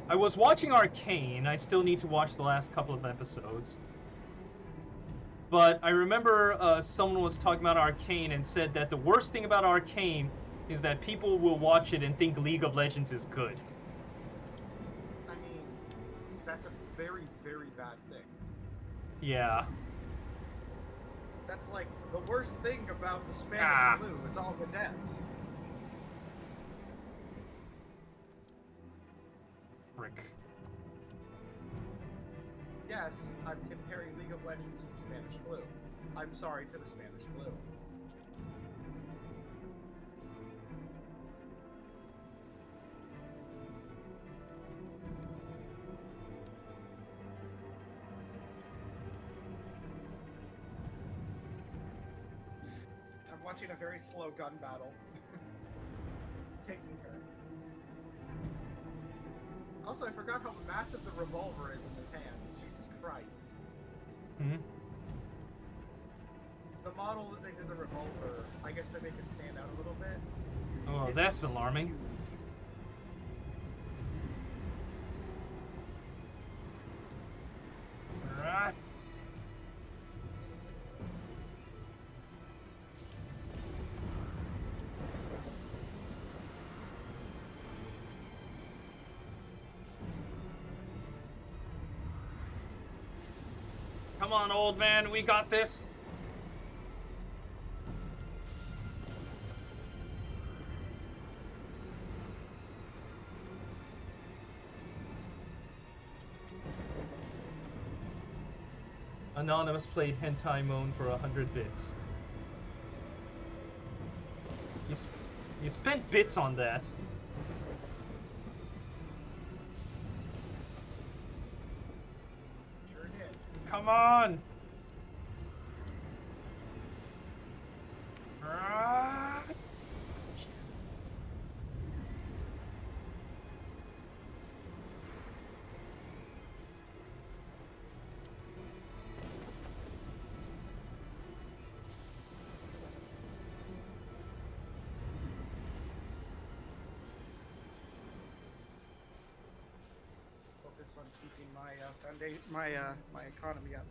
I was watching Arcane. I still need to watch the last couple of episodes. But I remember someone was talking about Arcane and said that the worst thing about Arcane is that people will watch it and think League of Legends is good.
I mean, that's a very, very bad thing.
Yeah.
That's like the worst thing about the Spanish
Ah.
flu is all the deaths.
Frick.
Yes, I'm comparing League of Legends to the Spanish flu. I'm sorry to the Spanish flu. I'm watching a very slow gun battle. Taking turns. Also, I forgot how massive the revolver is in his hand. Jesus Christ.
Hmm?
The model that they did the revolver, I guess to make it stand out a little bit.
Oh,
it
that's
is
alarming.
huge.
Right. Come on, old man, we got this. Anonymous played hentai moan for 100 bits. You spent bits on that.
Sure did.
Come on. Ah.
Focus on keeping my my economy up.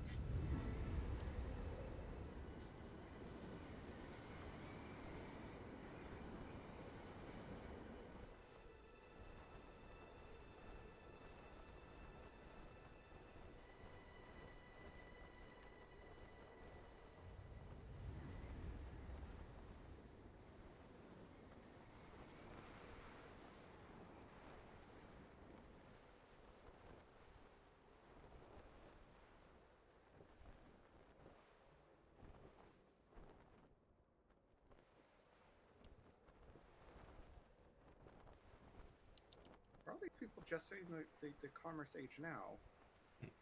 Are all these people just starting the commerce age now?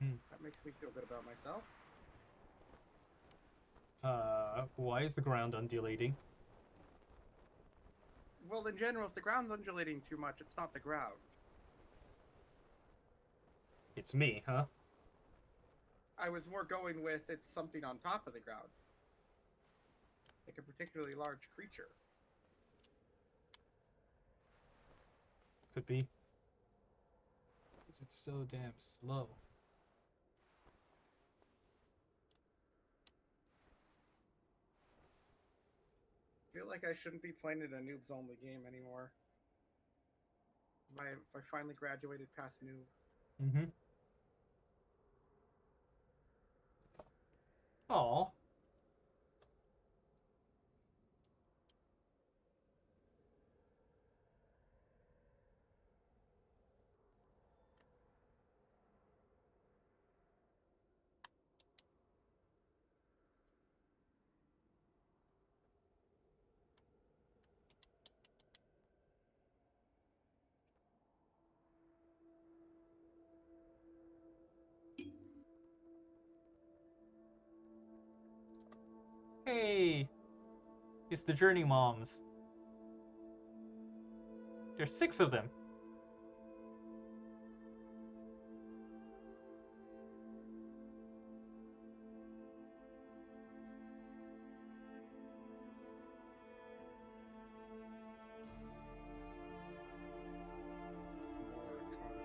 Mhm.
That makes me feel good about myself.
Why is the ground undulating?
Well, in general, if the ground's undulating too much, it's not the ground.
It's me, huh?
I was more going with it's something on top of the ground. Like a particularly large creature.
Could be. Because it's so damn slow.
I feel like I shouldn't be playing it a noobs only game anymore. If I finally graduated past noob.
Mm-hmm. Aw. Hey! It's the Journey Moms. There's 6 of them.
More economy.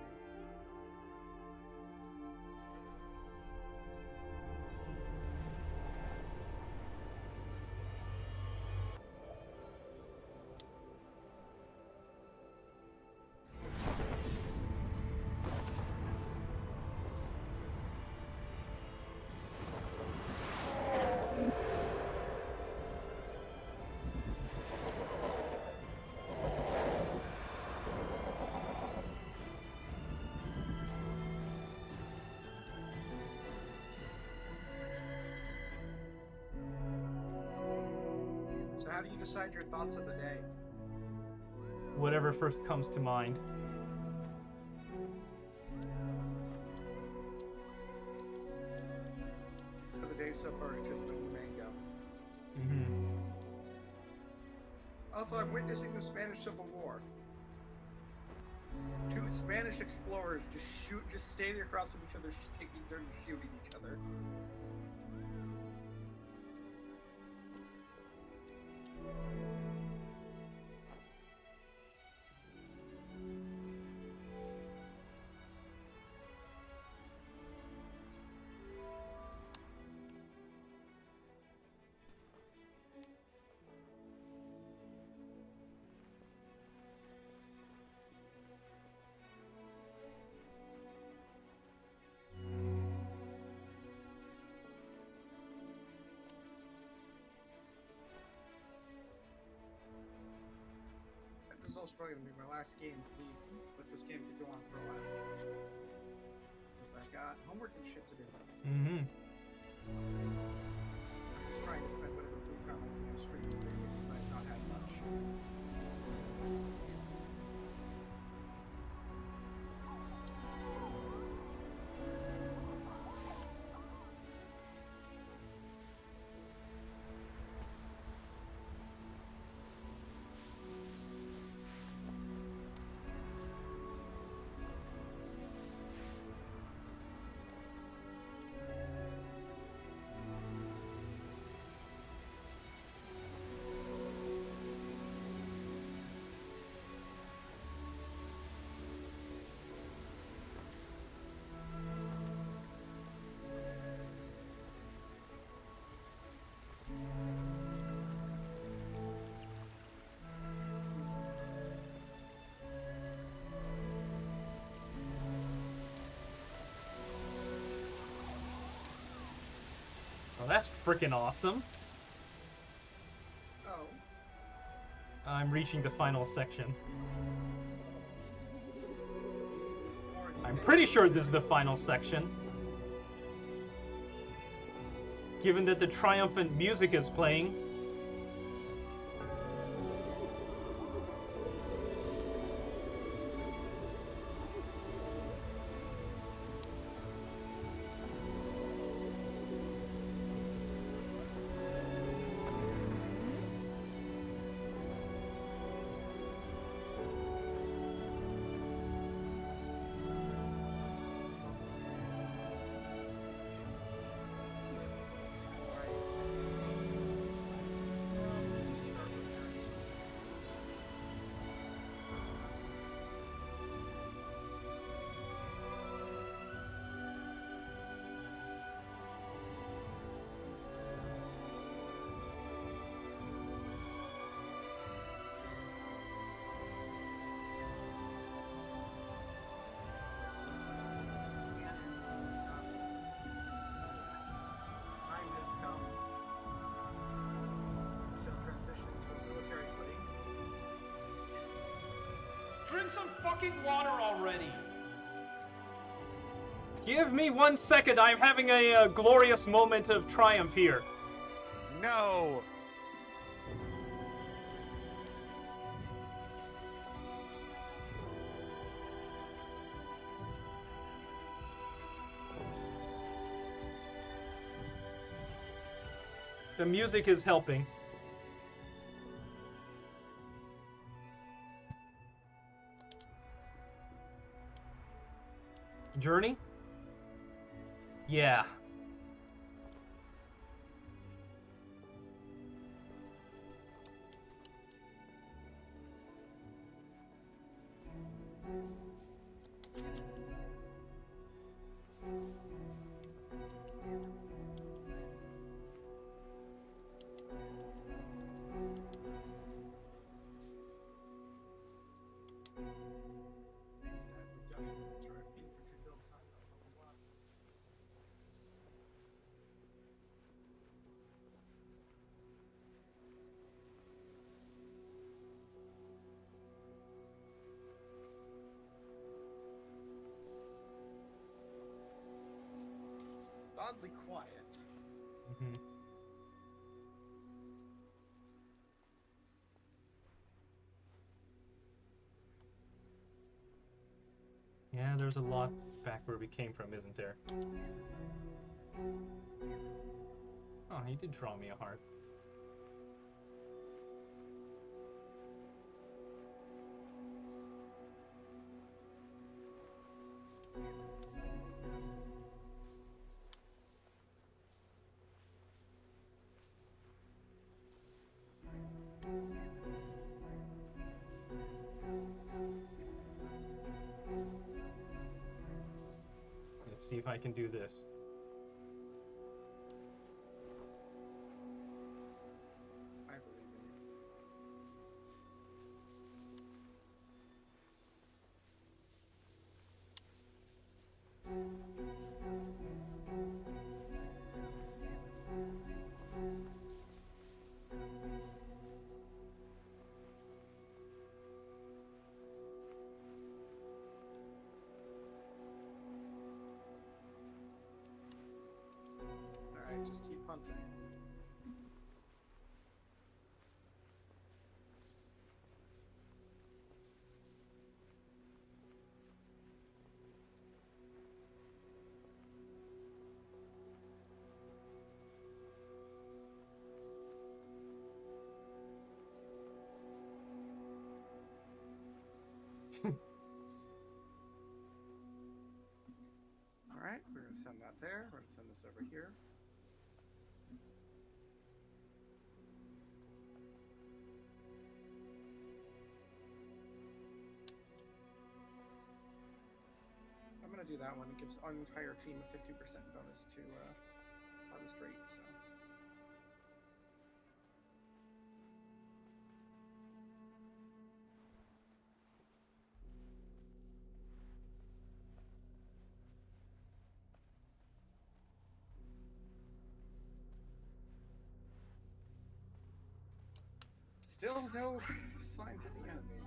how do you decide your thoughts of the day?
Whatever first comes to mind.
For the day so far, it's just been mango.
Mm-hmm.
Also, I'm witnessing the Spanish Civil War. 2 Spanish explorers just standing across from each other, taking turns shooting each other. This is also probably going to be my last game to leave, but this game could go on for a while. Because I've got homework and shit to do.
Mm-hmm.
I'm just trying to spend whatever free time I can streaming video games, but I've not had much.
Well, that's freaking awesome.
Oh.
I'm reaching the final section. I'm pretty sure this is the final section. Given that the triumphant music is playing. Time has come. We shall transition to a military footing. Drink some fucking water already! Give me 1 second, I'm having a glorious moment of triumph here.
No!
The music is helping. Journey? Yeah. Oddly quiet. Mhm. there's a lot back where we came from, isn't there? Oh, he did draw me a heart. Let's see if I can do this.
I believe in you. Alright, just keep hunting. Alright, we're going to send that there. We're going to send this over here. I'm going to do that one. It gives our entire team a 50% bonus to harvest rate, so. Still no signs of the enemy.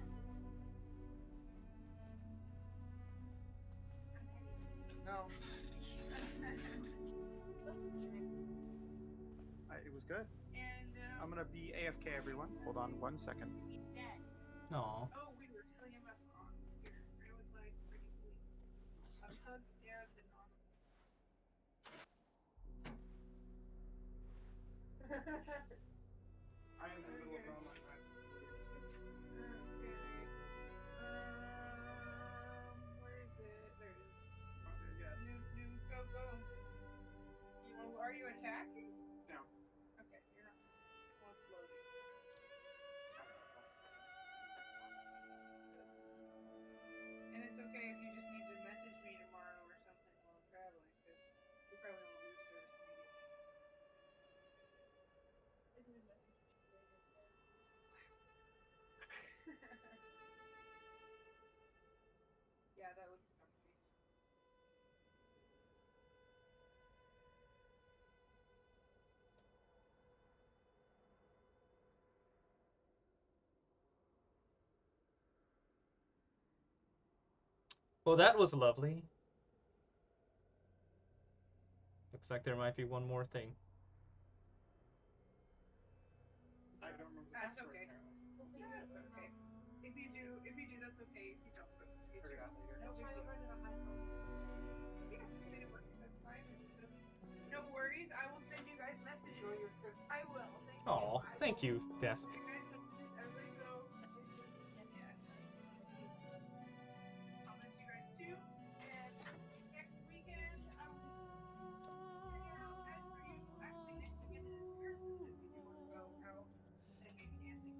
No. It was good.
And
I'm gonna be AFK, everyone. Hold on 1 second.
he's dead.
Aw.
Oh, we were telling him about the honor here. I would like pretty please. A hug there than honor.
I am in the middle of online classes.
Where is it? There it is.
Yeah.
New, go, go. Oh, are you attacking?
No.
Okay, you're not. Well, it's loading. And it's okay if you just need to message me tomorrow or something while I'm traveling, because we probably won't lose service immediately. I did a message later today. Yeah, that looks comfy.
Well, that was lovely. Looks like there might be one more thing.
I don't remember the
That's
password,
okay.
apparently.
That's okay. If you do, that's okay. If you don't, that's okay
Figure it
too.
out later.
No big deal. Yeah, I mean, it works. That's fine. It doesn't. No worries. I will send you guys messages. I will. Thank you.
Aw, thank you, Desk.
You guys messages as I go. Yes. I'll miss you guys too. And next weekend, I will hang out as per usual. Actually, next weekend is Spirit Sisters if you want to go out and maybe dancing.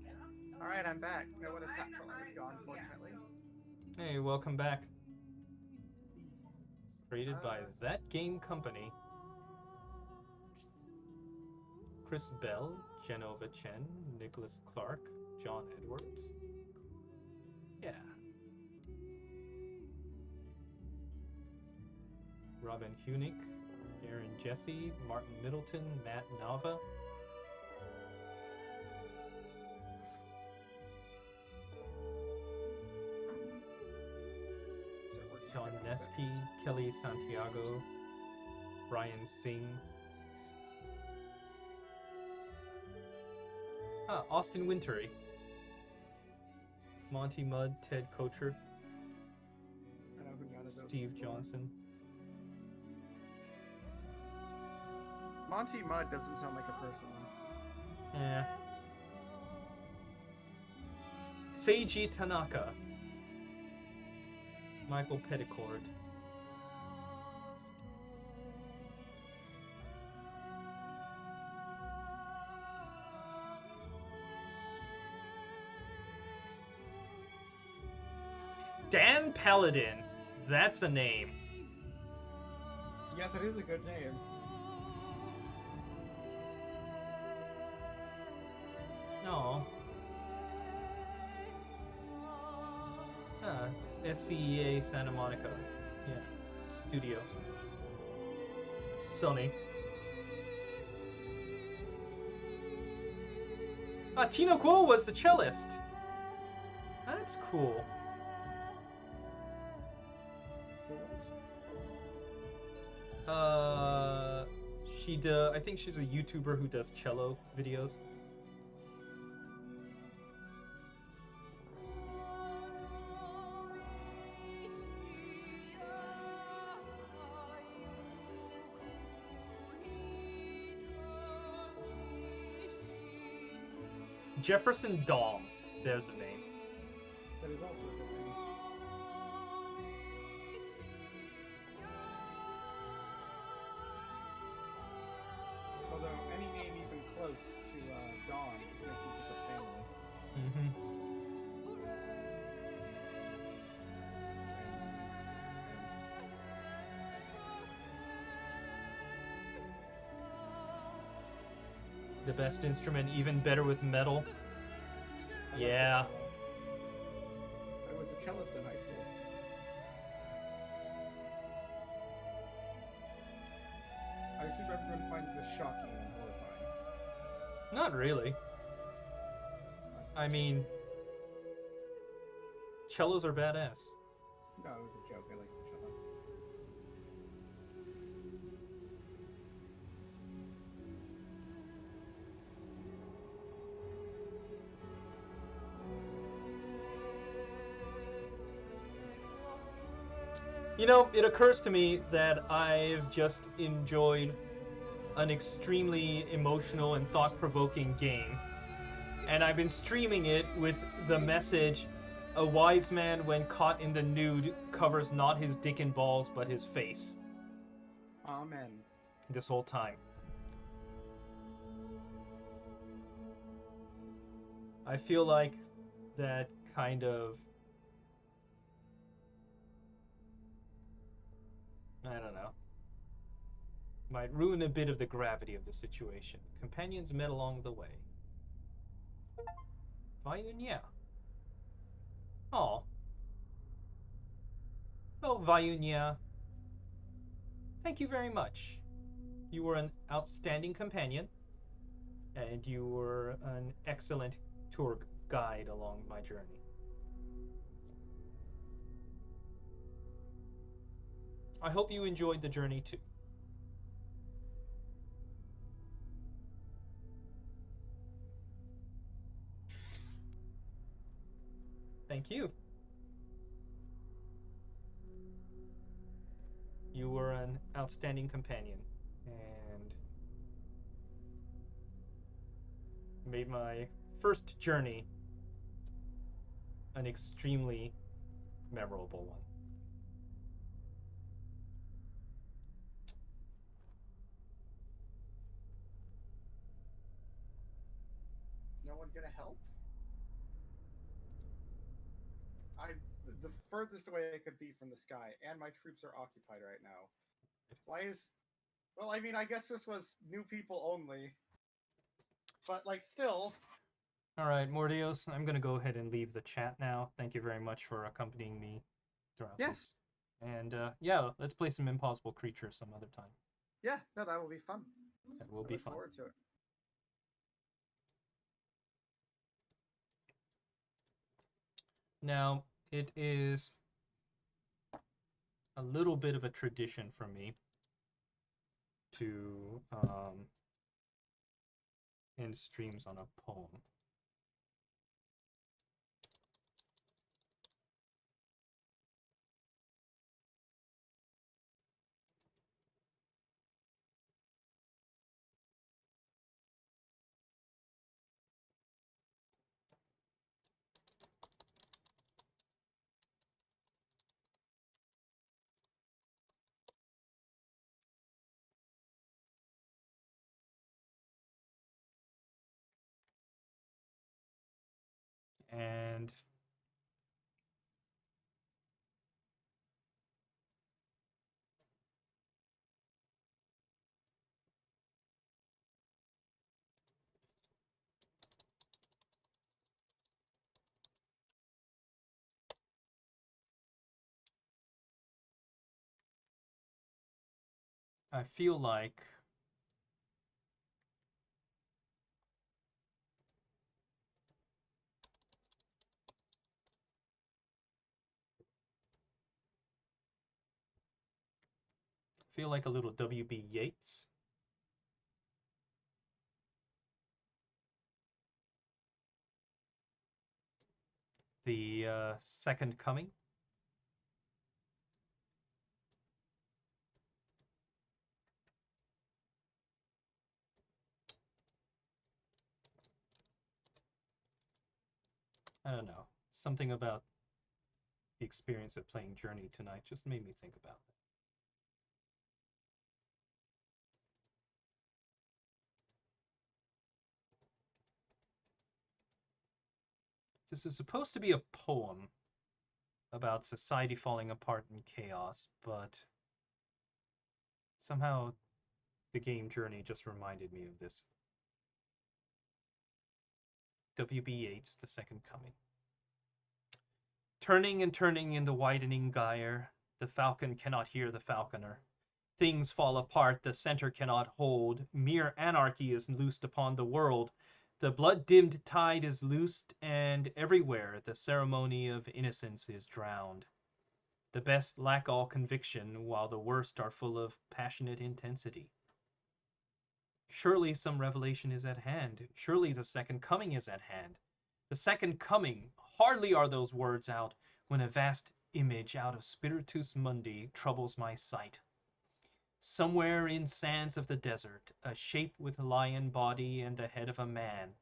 Yeah.
Alright, I'm back.
So
No one attack
I'm
while I was
so,
gone,
yeah,
fortunately.
Hey, welcome back. Created by That Game Company. Chris Bell, Genova Chen, Nicholas Clark, John Edwards. Yeah. Robin Hunick, Aaron Jesse, Martin Middleton, Matt Nava. John Nesky, Kelly Santiago, Brian Singh. Austin Wintory. Monty Mudd, Ted Kocher.
And
Steve Johnson.
Monty Mudd doesn't sound like a person.
Yeah. Seiji Tanaka. Michael Petticord. Dan Paladin. That's a name.
Yeah, that is a good name.
No. SCEA Santa Monica. Yeah. Studio. Sony. Tino Kuo was the cellist. That's cool. I think she's a YouTuber who does cello videos. Jefferson Dong. There's a name.
That is also a good name. Although any name even close to Dawn just makes me think of family.
The best instrument, even better with metal. Yeah.
I was a cellist in high school. I assume everyone finds this shocking and horrifying.
Not really. I mean, cellos are badass.
No, it was a joke. I like the cello.
You know, it occurs to me that I've just enjoyed an extremely emotional and thought-provoking game, and I've been streaming it with the message, "A wise man when caught in the nude covers not his dick and balls but his face,"
Amen.
this whole time. I feel like that kind of, I don't know, might ruin a bit of the gravity of the situation. Companions met along the way. Vayunya. Oh. Oh, Vayunya. Thank you very much. You were an outstanding companion, and you were an excellent tour guide along my journey. I hope you enjoyed the journey too. Thank you. You were an outstanding companion and made my first journey an extremely memorable one.
No one gonna help? The furthest away I could be from the sky, and my troops are occupied right now. Why is... Well, I mean, I guess this was new people only. But, like, still...
All right, Mordios, I'm going to go ahead and leave the chat now. Thank you very much for accompanying me throughout this. And yeah, let's play some Impossible Creatures some other time.
Yeah, no, that will be fun.
That will
I
be
look
fun.
forward to it.
Now, it is a little bit of a tradition for me to end streams on a poem. And I feel like a little WB Yeats. The Second Coming. I don't know. Something about the experience of playing Journey tonight just made me think about that. This is supposed to be a poem about society falling apart in chaos, but somehow the game Journey just reminded me of this. WB Yeats, The Second Coming. Turning and turning in the widening gyre, the falcon cannot hear the falconer. Things fall apart, the center cannot hold. Mere anarchy is loosed upon the world. The blood-dimmed tide is loosed, and everywhere the ceremony of innocence is drowned. The best lack all conviction, while the worst are full of passionate intensity. Surely some revelation is at hand. Surely the second coming is at hand. The second coming, hardly are those words out, when a vast image out of Spiritus Mundi troubles my sight. Somewhere in sands of the desert, a shape with lion body and the head of a man,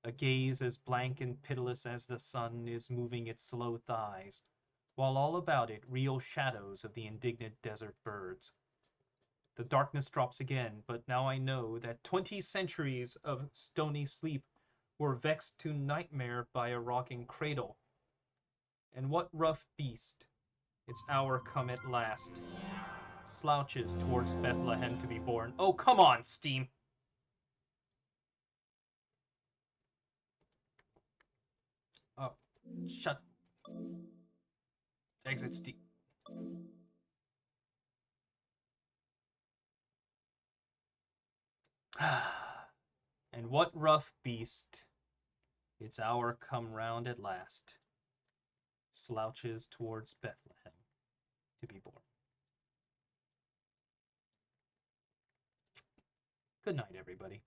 a gaze as blank and pitiless as the sun, is moving its slow thighs, while all about it reel shadows of the indignant desert birds. The darkness drops again, but now I know that 20 centuries of stony sleep were vexed to nightmare by a rocking cradle. And what rough beast, its hour come at last, slouches towards Bethlehem to be born? Oh, come on, Steam! Oh, shut. Exit Steam. And what rough beast, its hour come round at last, slouches towards Bethlehem to be born. Good night, everybody.